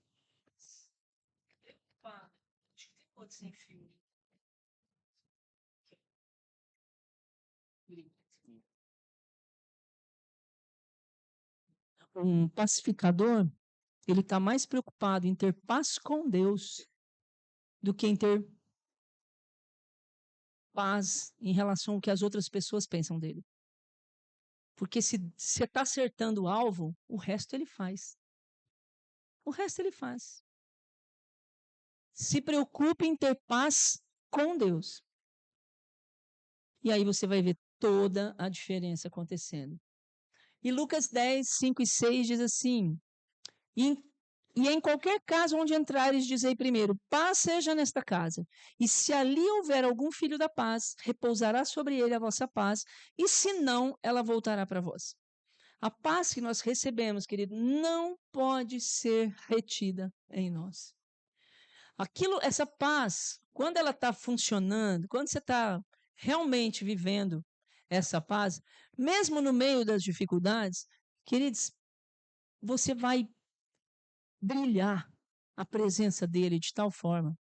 [SPEAKER 1] Acho que tem outro sem fio. Um pacificador, ele está mais preocupado em ter paz com Deus do que em ter paz em relação ao que as outras pessoas pensam dele. Porque se você está acertando o alvo, o resto ele faz. O resto ele faz. Se preocupe em ter paz com Deus. E aí você vai ver toda a diferença acontecendo. E Lucas 10, 5 e 6 diz assim: E em qualquer casa onde entrares, dizei primeiro, paz seja nesta casa. E se ali houver algum filho da paz, repousará sobre ele a vossa paz, e se não, ela voltará para vós. A paz que nós recebemos, querido, não pode ser retida em nós. Essa paz, quando ela está funcionando, quando você está realmente vivendo essa paz, mesmo no meio das dificuldades, queridos, você vai brilhar a presença dele de tal forma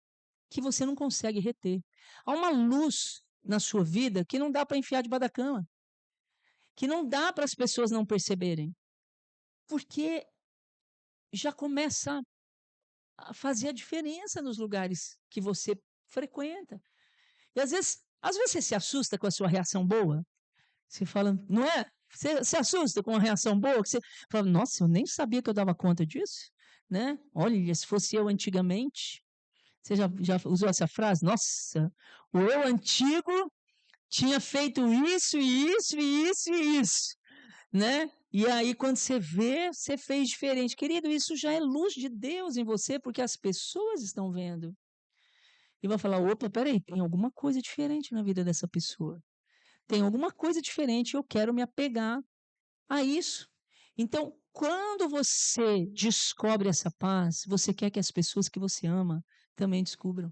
[SPEAKER 1] que você não consegue reter. Há uma luz na sua vida que não dá para enfiar debaixo da cama, que não dá para as pessoas não perceberem, porque já começa a fazer a diferença nos lugares que você frequenta. E às vezes você se assusta com a sua reação boa. Você fala, não é? Você se assusta com uma reação boa, que você fala, nossa, eu nem sabia que eu dava conta disso, né? Olha, se fosse eu antigamente, você já usou essa frase? Nossa, o eu antigo tinha feito isso, e isso, e isso, e isso, né? E aí, quando você vê, você fez diferente. Querido, isso já é luz de Deus em você, porque as pessoas estão vendo. E vai falar, opa, peraí, tem alguma coisa diferente na vida dessa pessoa. Tem alguma coisa diferente, eu quero me apegar a isso. Então, quando você descobre essa paz, você quer que as pessoas que você ama também descubram.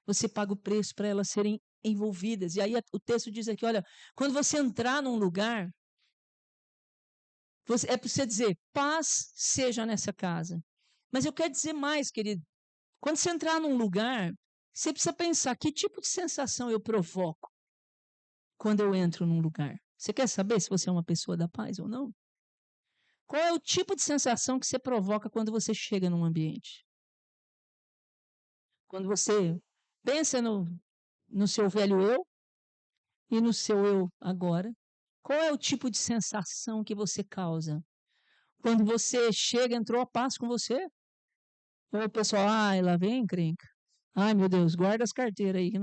[SPEAKER 1] Você paga o preço para elas serem envolvidas. E aí o texto diz aqui, olha, quando você entrar num lugar, é para você dizer, paz seja nessa casa. Mas eu quero dizer mais, querido. Quando você entrar num lugar, você precisa pensar, que tipo de sensação eu provoco quando eu entro num lugar? Você quer saber se você é uma pessoa da paz ou não? Qual é o tipo de sensação que você provoca quando você chega num ambiente? Quando você pensa no seu velho eu e no seu eu agora, qual é o tipo de sensação que você causa? Quando você chega, entrou a paz com você? Ou o pessoal, ai, lá vem encrenca. Ai, meu Deus, guarda as carteiras aí,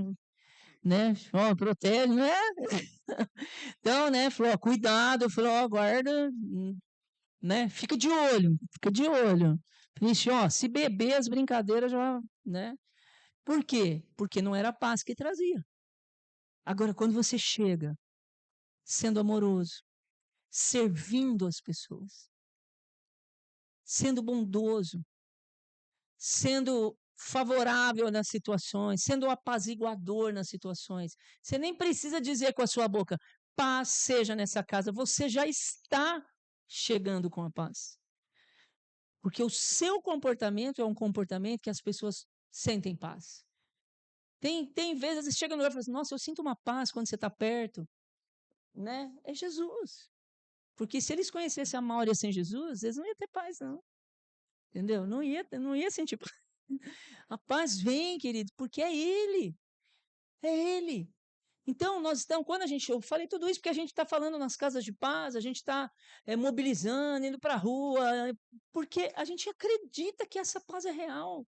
[SPEAKER 1] né? Ó, protege, né? Então, né, falou, ó, cuidado, falou, ó, guarda, né? Fica de olho, fica de olho. Vixe, ó, se beber as brincadeiras já, né? Por quê? Porque não era a paz que trazia. Agora, quando você chega sendo amoroso, servindo as pessoas, sendo bondoso, sendo favorável nas situações, sendo apaziguador nas situações, você nem precisa dizer com a sua boca, paz seja nessa casa, você já está chegando com a paz. Porque o seu comportamento é um comportamento que as pessoas sentem paz. Tem vezes que você chega no lugar e fala assim, nossa, eu sinto uma paz quando você está perto. Né? É Jesus. Porque se eles conhecessem a Maura sem Jesus, eles não iam ter paz, não. Entendeu? Não ia sentir paz. A paz vem, querido, porque é Ele. É Ele. Então, quando eu falei tudo isso porque a gente está falando nas casas de paz, a gente está mobilizando, indo para a rua, porque a gente acredita que essa paz é real.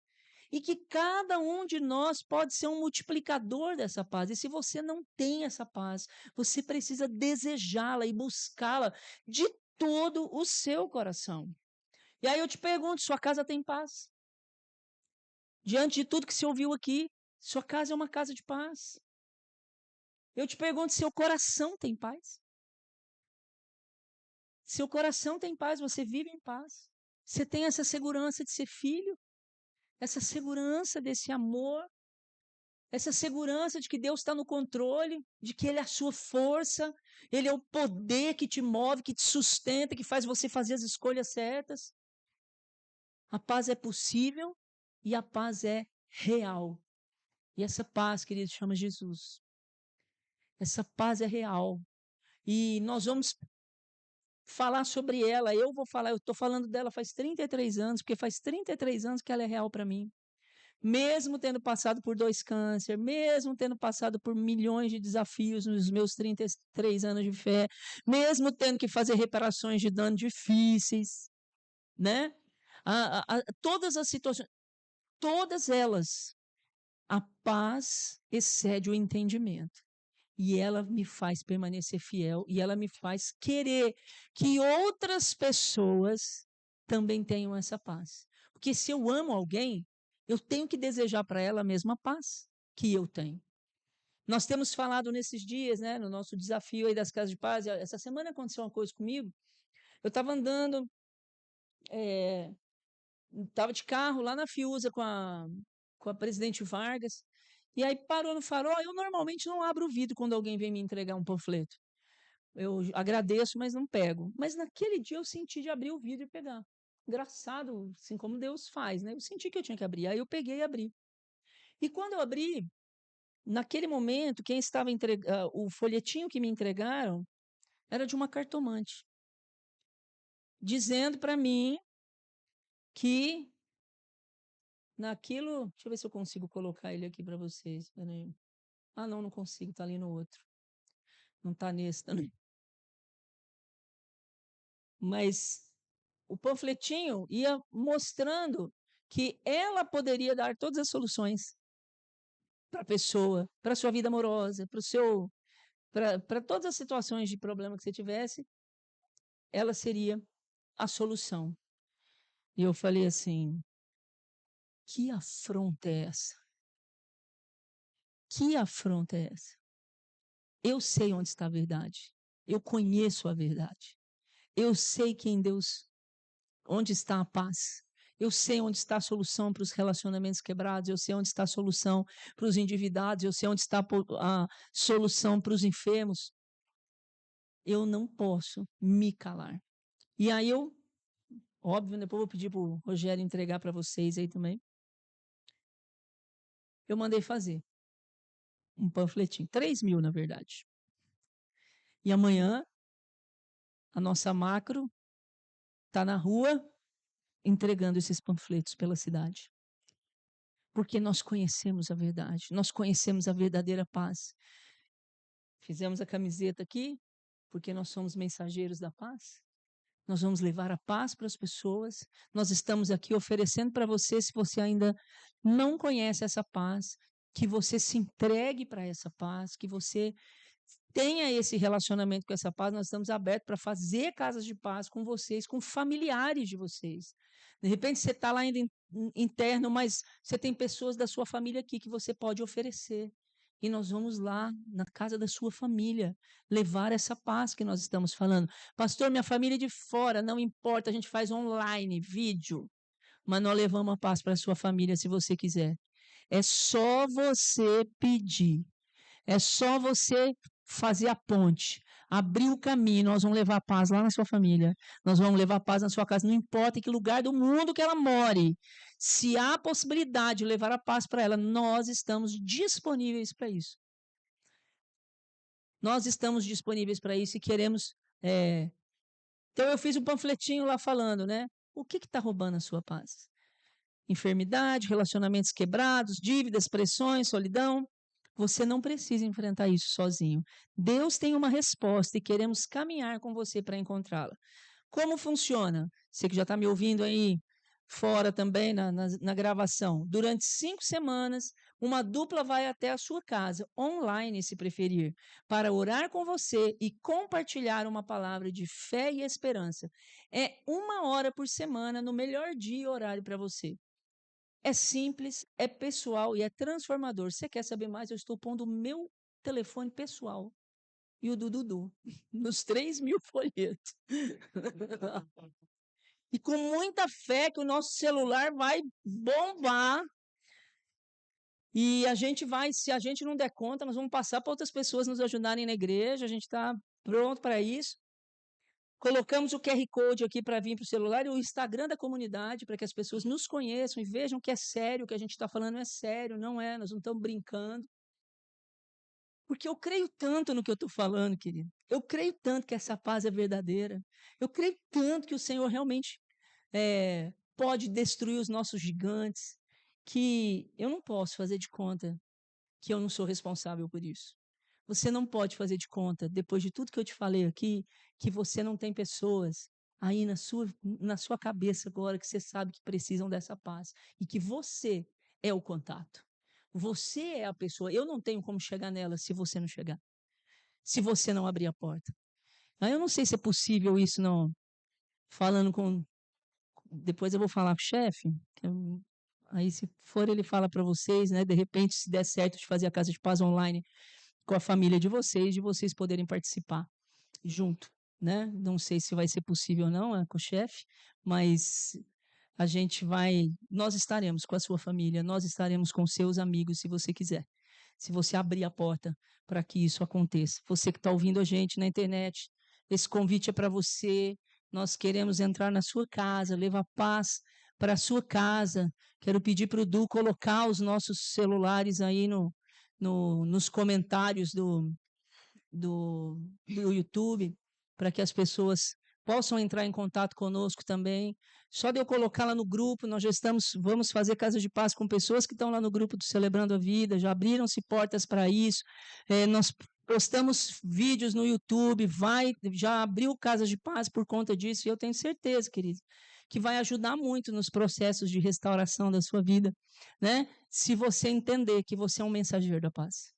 [SPEAKER 1] E que cada um de nós pode ser um multiplicador dessa paz. E se você não tem essa paz, você precisa desejá-la e buscá-la de todo o seu coração. E aí eu te pergunto: sua casa tem paz? Diante de tudo que você ouviu aqui, sua casa é uma casa de paz. Eu te pergunto: seu coração tem paz? Seu coração tem paz, você vive em paz. Você tem essa segurança de ser filho, essa segurança desse amor. Essa segurança de que Deus está no controle, de que Ele é a sua força, Ele é o poder que te move, que te sustenta, que faz você fazer as escolhas certas. A paz é possível e a paz é real. E essa paz, querido, chama Jesus. Essa paz é real. E nós vamos falar sobre ela. Eu vou falar, eu estou falando dela faz 33 anos, porque faz 33 anos que ela é real para mim. Mesmo tendo passado por 2 câncer, mesmo tendo passado por milhões de desafios nos meus 33 anos de fé, mesmo tendo que fazer reparações de dano difíceis, né? Todas as situações, todas elas, a paz excede o entendimento. E ela me faz permanecer fiel e ela me faz querer que outras pessoas também tenham essa paz. Porque se eu amo alguém, eu tenho que desejar para ela a mesma paz que eu tenho. Nós temos falado nesses dias, né, no nosso desafio aí das casas de paz. Essa semana aconteceu uma coisa comigo. Eu estava andando, estava de carro lá na Fiuza com a presidente Vargas. E aí parou no farol. Eu normalmente não abro o vidro quando alguém vem me entregar um panfleto. Eu agradeço, mas não pego. Mas naquele dia eu senti de abrir o vidro e pegar. Engraçado, assim como Deus faz, né? Eu senti que eu tinha que abrir. Aí eu peguei e abri. E quando eu abri, naquele momento, quem estava entregando, o folhetinho que me entregaram era de uma cartomante, dizendo para mim que naquilo. Deixa eu ver se eu consigo colocar ele aqui para vocês. Peraí. Ah, não, não consigo, está ali no outro. Não está nesse também. Mas o panfletinho ia mostrando que ela poderia dar todas as soluções para a pessoa, para a sua vida amorosa, para todas as situações de problema que você tivesse, ela seria a solução. E eu falei assim: que afronta é essa? Que afronta é essa? Eu sei onde está a verdade. Eu conheço a verdade. Eu sei que em Deus, onde está a paz. Eu sei onde está a solução para os relacionamentos quebrados, eu sei onde está a solução para os endividados, eu sei onde está a solução para os enfermos. Eu não posso me calar. E aí eu, óbvio, depois vou pedir para o Rogério entregar para vocês aí também. Eu mandei fazer um panfletinho, 3.000 na verdade. E amanhã a nossa macro está na rua entregando esses panfletos pela cidade. Porque nós conhecemos a verdade, nós conhecemos a verdadeira paz. Fizemos a camiseta aqui, porque nós somos mensageiros da paz. Nós vamos levar a paz para as pessoas. Nós estamos aqui oferecendo para você, se você ainda não conhece essa paz, que você se entregue para essa paz, que você tenha esse relacionamento com essa paz. Nós estamos abertos para fazer casas de paz com vocês, com familiares de vocês. De repente você está lá ainda interno, mas você tem pessoas da sua família aqui que você pode oferecer. E nós vamos lá, na casa da sua família, levar essa paz que nós estamos falando. Pastor, minha família é de fora, não importa, a gente faz online, vídeo, mas nós levamos a paz para a sua família se você quiser. É só você pedir. É só você fazer a ponte, abrir o caminho. Nós vamos levar paz lá na sua família. Nós vamos levar paz na sua casa. Não importa em que lugar do mundo que ela more. Se há possibilidade de levar a paz para ela, nós estamos disponíveis para isso. Nós estamos disponíveis para isso e queremos. Então, eu fiz um panfletinho lá falando, né? O que está roubando a sua paz? Enfermidade, relacionamentos quebrados, dívidas, pressões, solidão. Você não precisa enfrentar isso sozinho. Deus tem uma resposta e queremos caminhar com você para encontrá-la. Como funciona? Você que já está me ouvindo aí fora também na gravação. Durante 5 semanas, uma dupla vai até a sua casa, online se preferir, para orar com você e compartilhar uma palavra de fé e esperança. É 1 hora por semana, no melhor dia e horário para você. É simples, é pessoal e é transformador. Você quer saber mais? Eu estou pondo o meu telefone pessoal e o do Dudu nos 3.000 folhetos. E com muita fé que o nosso celular vai bombar E a gente vai, se a gente não der conta, nós vamos passar para outras pessoas nos ajudarem na igreja, a gente está pronto para isso. Colocamos o QR Code aqui para vir para o celular e o Instagram da comunidade, para que as pessoas nos conheçam e vejam que é sério, o que a gente está falando é sério, não é, nós não estamos brincando. Porque eu creio tanto no que eu estou falando, querido. Eu creio tanto que essa paz é verdadeira. Eu creio tanto que o Senhor realmente pode destruir os nossos gigantes, que eu não posso fazer de conta que eu não sou responsável por isso. Você não pode fazer de conta, depois de tudo que eu te falei aqui, que você não tem pessoas aí na sua cabeça agora que você sabe que precisam dessa paz e que você é o contato. Você é a pessoa. Eu não tenho como chegar nela se você não chegar, se você não abrir a porta. Aí eu não sei se é possível isso, não. Falando com. Depois eu vou falar com o chefe. Aí, se for, ele fala para vocês, né? De repente, se der certo de fazer a Casa de Paz online com a família de vocês poderem participar junto, né? Não sei se vai ser possível ou não, com o chefe, mas a gente vai, nós estaremos com a sua família, nós estaremos com seus amigos, se você quiser. Se você abrir a porta para que isso aconteça. Você que está ouvindo a gente na internet, esse convite é para você. Nós queremos entrar na sua casa, levar paz para a sua casa. Quero pedir para o Du colocar os nossos celulares aí nos comentários do YouTube, para que as pessoas possam entrar em contato conosco também. Só de eu colocar lá no grupo, nós já vamos fazer Casa de Paz com pessoas que estão lá no grupo do Celebrando a Vida, já abriram-se portas para isso. Nós postamos vídeos no YouTube, já abriu Casa de Paz por conta disso, e eu tenho certeza, querido, que vai ajudar muito nos processos de restauração da sua vida, né? Se você entender que você é um mensageiro da paz.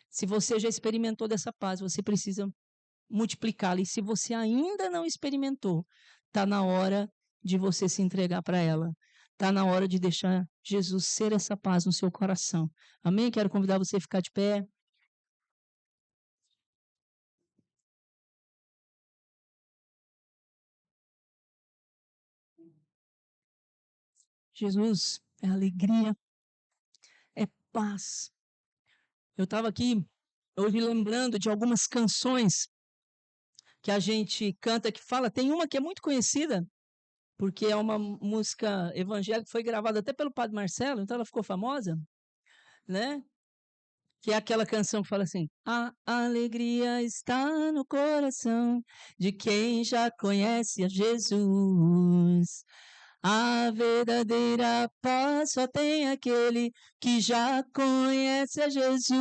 [SPEAKER 1] Se você já experimentou dessa paz, você precisa multiplicá-la. E se você ainda não experimentou, está na hora de você se entregar para ela. Está na hora de deixar Jesus ser essa paz no seu coração. Amém? Quero convidar você a ficar de pé. Jesus é alegria, é paz. Eu estava aqui hoje lembrando de algumas canções que a gente canta, que fala, tem uma que é muito conhecida, porque é uma música evangélica que foi gravada até pelo Padre Marcelo, então ela ficou famosa, né? Que é aquela canção que fala assim: a alegria está no coração de quem já conhece a Jesus. A verdadeira paz só tem aquele que já conhece a Jesus.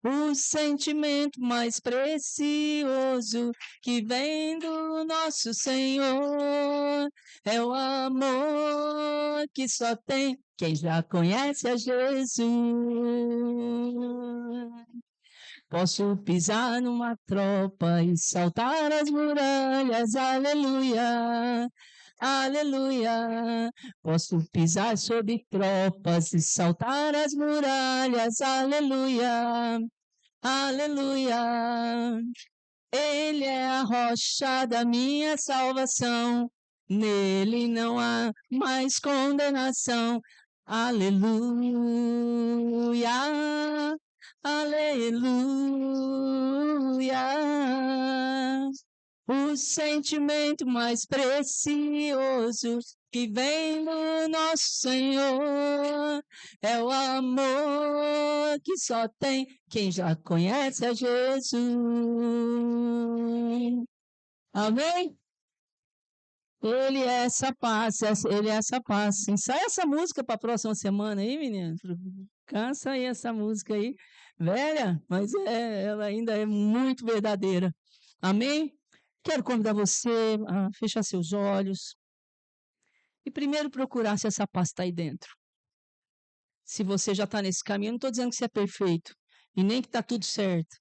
[SPEAKER 1] O sentimento mais precioso que vem do nosso Senhor é o amor que só tem quem já conhece a Jesus. Posso pisar numa tropa e saltar as muralhas, aleluia, aleluia. Posso pisar sobre tropas e saltar as muralhas, aleluia, aleluia. Ele é a rocha da minha salvação, nele não há mais condenação. Aleluia, aleluia. O sentimento mais precioso que vem do nosso Senhor é o amor que só tem quem já conhece a Jesus. Amém? Ele é essa paz, ele é essa paz. Ensaia essa música para a próxima semana aí, menino. Cansa aí essa música aí. Velha, mas ela ainda é muito verdadeira. Amém? Quero convidar você a fechar seus olhos e primeiro procurar se essa paz está aí dentro. Se você já está nesse caminho, não estou dizendo que você é perfeito e nem que está tudo certo,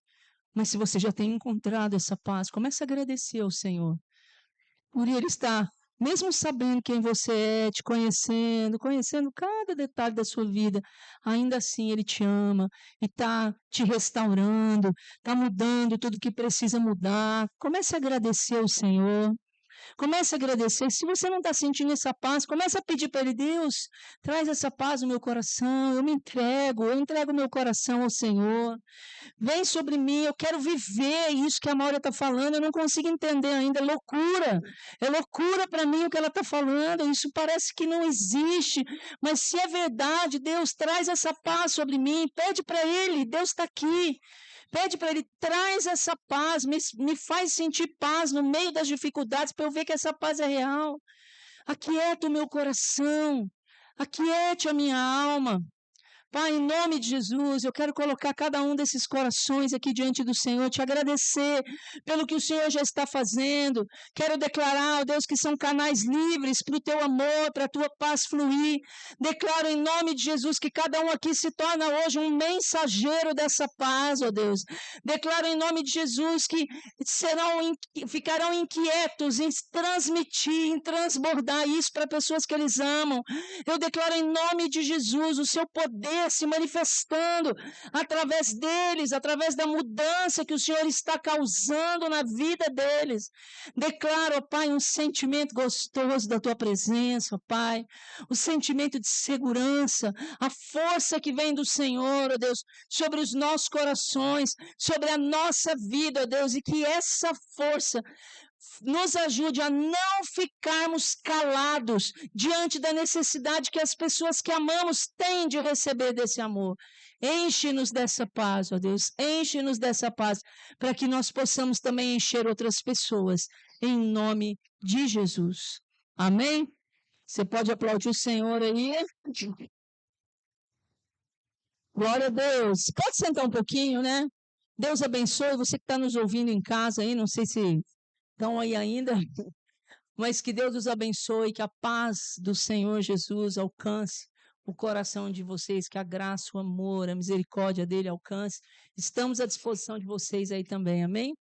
[SPEAKER 1] mas se você já tem encontrado essa paz, comece a agradecer ao Senhor por Ele estar, mesmo sabendo quem você é, te conhecendo cada detalhe da sua vida, ainda assim Ele te ama e está te restaurando, está mudando tudo que precisa mudar. Comece a agradecer ao Senhor. Comece a agradecer. Se você não está sentindo essa paz, comece a pedir para Ele, Deus, traz essa paz no meu coração. Eu entrego meu coração ao Senhor. Vem sobre mim, eu quero viver isso que a Maura está falando. Eu não consigo entender ainda. É loucura para mim o que ela está falando. Isso parece que não existe. Mas se é verdade, Deus, traz essa paz sobre mim. Pede para Ele, Deus está aqui. Pede para Ele, traz essa paz, me faz sentir paz no meio das dificuldades, para eu ver que essa paz é real. Aquieta o meu coração, aquiete a minha alma. Pai, em nome de Jesus, eu quero colocar cada um desses corações aqui diante do Senhor, te agradecer pelo que o Senhor já está fazendo. Quero declarar, ó Deus, que são canais livres para o teu amor, para a tua paz fluir. Declaro em nome de Jesus que cada um aqui se torna hoje um mensageiro dessa paz, ó Deus. Declaro em nome de Jesus que ficarão inquietos em transmitir, em transbordar isso para pessoas que eles amam. Eu declaro em nome de Jesus o seu poder se manifestando através deles, através da mudança que o Senhor está causando na vida deles. Declaro, ó Pai, um sentimento gostoso da tua presença, ó Pai, o sentimento de segurança, a força que vem do Senhor, ó Deus, sobre os nossos corações, sobre a nossa vida, ó Deus, e que essa força nos ajude a não ficarmos calados diante da necessidade que as pessoas que amamos têm de receber desse amor. Enche-nos dessa paz, ó Deus, enche-nos dessa paz, para que nós possamos também encher outras pessoas, em nome de Jesus. Amém? Você pode aplaudir o Senhor aí? Glória a Deus. Pode sentar um pouquinho, né? Deus abençoe você que está nos ouvindo em casa aí, não sei se estão aí ainda, mas que Deus os abençoe, que a paz do Senhor Jesus alcance o coração de vocês, que a graça, o amor, a misericórdia dele alcance. Estamos à disposição de vocês aí também, amém?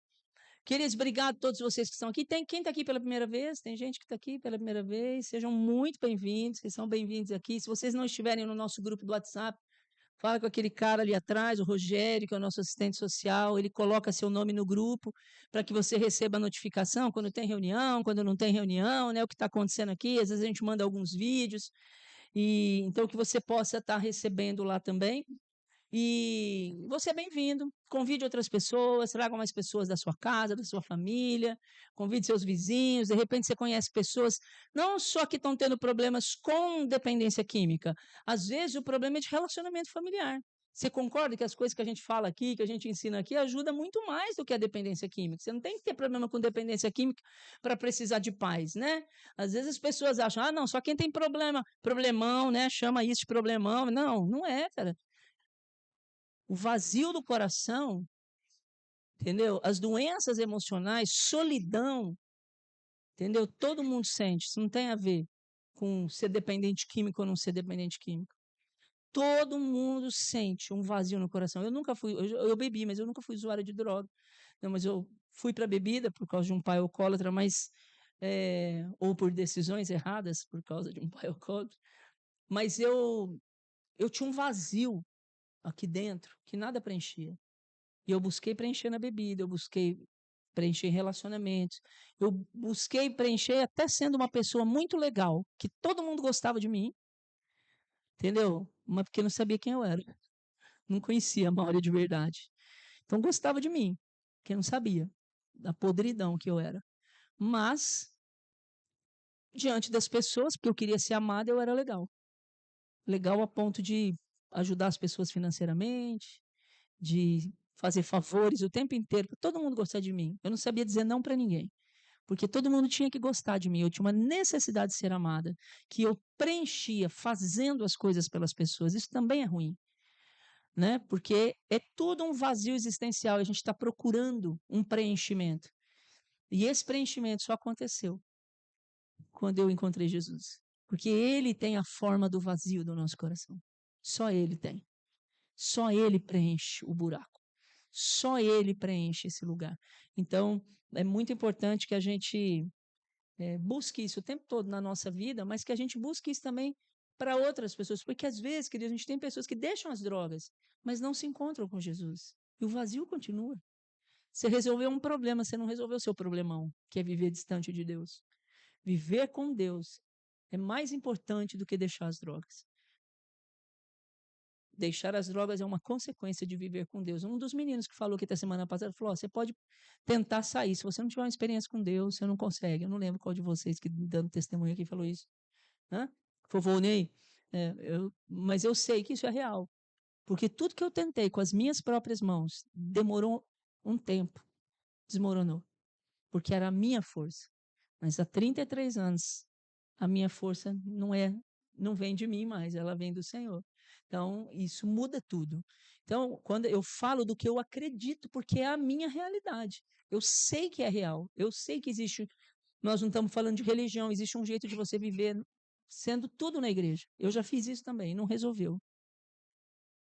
[SPEAKER 1] Queridos, obrigado a todos vocês que estão aqui. Tem quem está aqui pela primeira vez? Tem gente que está aqui pela primeira vez. Sejam muito bem-vindos, vocês são bem-vindos aqui. Se vocês não estiverem no nosso grupo do WhatsApp, fala com aquele cara ali atrás, o Rogério, que é o nosso assistente social, ele coloca seu nome no grupo para que você receba a notificação quando tem reunião, quando não tem reunião, né? O que está acontecendo aqui, às vezes a gente manda alguns vídeos, e então que você possa estar recebendo lá também. E você é bem-vindo. Convide outras pessoas, traga mais pessoas da sua casa, da sua família, convide seus vizinhos. De repente você conhece pessoas não só que estão tendo problemas com dependência química, às vezes o problema é de relacionamento familiar. Você concorda que as coisas que a gente fala aqui, que a gente ensina aqui, ajuda muito mais do que a dependência química? Você não tem que ter problema com dependência química para precisar de paz, né? Às vezes as pessoas acham, ah, não, só quem tem problemão, né? Chama isso de problemão. Não, não é, cara. O vazio do coração, entendeu? As doenças emocionais, solidão, entendeu? Todo mundo sente, isso não tem a ver com ser dependente químico ou não ser dependente químico. Todo mundo sente um vazio no coração. Eu nunca fui, eu bebi, mas eu nunca fui usuário de droga. Não, mas eu fui para a bebida por causa de um pai alcoólatra, mas ou por decisões erradas por causa de um pai alcoólatra. Mas eu tinha um vazio aqui dentro que nada preenchia. E eu busquei preencher na bebida, eu busquei preencher em relacionamentos, eu busquei preencher até sendo uma pessoa muito legal, que todo mundo gostava de mim, entendeu? Mas porque não sabia quem eu era. Não conhecia a Maura de verdade. Então gostava de mim, porque não sabia da podridão que eu era. Mas, diante das pessoas, porque eu queria ser amada, eu era legal. Legal a ponto de ajudar as pessoas financeiramente, de fazer favores o tempo inteiro, para todo mundo gostar de mim. Eu não sabia dizer não para ninguém, porque todo mundo tinha que gostar de mim. Eu tinha uma necessidade de ser amada, que eu preenchia fazendo as coisas pelas pessoas. Isso também é ruim, né? Porque é tudo um vazio existencial. A gente está procurando um preenchimento. E esse preenchimento só aconteceu quando eu encontrei Jesus. Porque ele tem a forma do vazio do nosso coração. Só ele tem. Só ele preenche o buraco. Só ele preenche esse lugar. Então, é muito importante que a gente busque isso o tempo todo na nossa vida, mas que a gente busque isso também para outras pessoas. Porque, às vezes, queridos, a gente tem pessoas que deixam as drogas, mas não se encontram com Jesus. E o vazio continua. Você resolveu um problema, você não resolveu o seu problemão, que é viver distante de Deus. Viver com Deus é mais importante do que deixar as drogas. Deixar as drogas é uma consequência de viver com Deus. Um dos meninos que falou aqui até semana passada falou: você pode tentar sair, se você não tiver uma experiência com Deus, você não consegue. Eu não lembro qual de vocês que dando testemunho aqui falou isso. Fofonei. Mas eu sei que isso é real. Porque tudo que eu tentei com as minhas próprias mãos demorou um tempo, desmoronou. Porque era a minha força. Mas há 33 anos, a minha força não vem de mim mais, ela vem do Senhor. Então, isso muda tudo. Então, quando eu falo do que eu acredito, porque é a minha realidade. Eu sei que é real. Eu sei que existe. Nós não estamos falando de religião, existe um jeito de você viver sendo tudo na igreja. Eu já fiz isso também, não resolveu.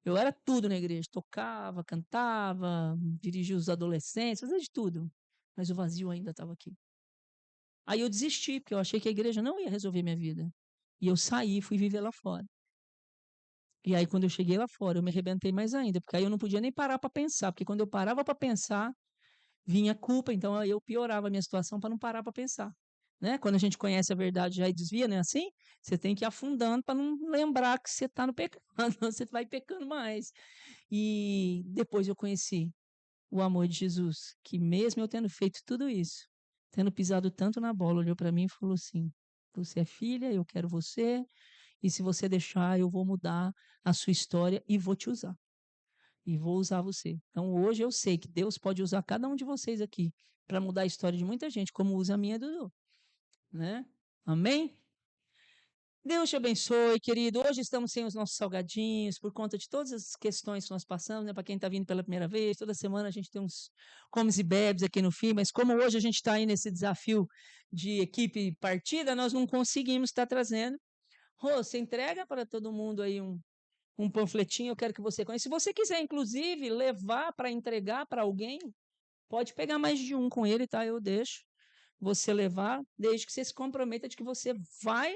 [SPEAKER 1] Eu era tudo na igreja, tocava, cantava, dirigia os adolescentes, fazia de tudo. Mas o vazio ainda estava aqui. Aí eu desisti, porque eu achei que a igreja não ia resolver minha vida. E eu saí, fui viver lá fora. E aí, quando eu cheguei lá fora, eu me arrebentei mais ainda, porque aí eu não podia nem parar para pensar, porque quando eu parava para pensar, vinha culpa, então aí eu piorava a minha situação para não parar para pensar. Né? Quando a gente conhece a verdade já desvia, não é assim? Você tem que ir afundando para não lembrar que você está no pecado, você vai pecando mais. E depois eu conheci o amor de Jesus, que mesmo eu tendo feito tudo isso, tendo pisado tanto na bola, olhou para mim e falou assim: você é filha, eu quero você, e se você deixar, eu vou mudar a sua história e vou te usar. E vou usar você. Então, hoje eu sei que Deus pode usar cada um de vocês aqui para mudar a história de muita gente, como usa a minha Dudu. Né? Amém? Deus te abençoe, querido. Hoje estamos sem os nossos salgadinhos por conta de todas as questões que nós passamos, né? Para quem está vindo pela primeira vez, toda semana a gente tem uns comes e bebes aqui no fim, mas como hoje a gente está aí nesse desafio de equipe partida, nós não conseguimos estar trazendo. Rô, você entrega para todo mundo aí um panfletinho, eu quero que você conheça. Se você quiser, inclusive, levar para entregar para alguém, pode pegar mais de um com ele, tá? Eu deixo você levar, desde que você se comprometa de que você vai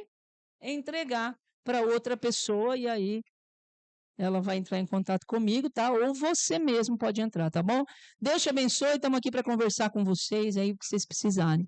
[SPEAKER 1] entregar para outra pessoa e aí ela vai entrar em contato comigo, tá? Ou você mesmo pode entrar, tá bom? Deus te abençoe, estamos aqui para conversar com vocês aí o que vocês precisarem.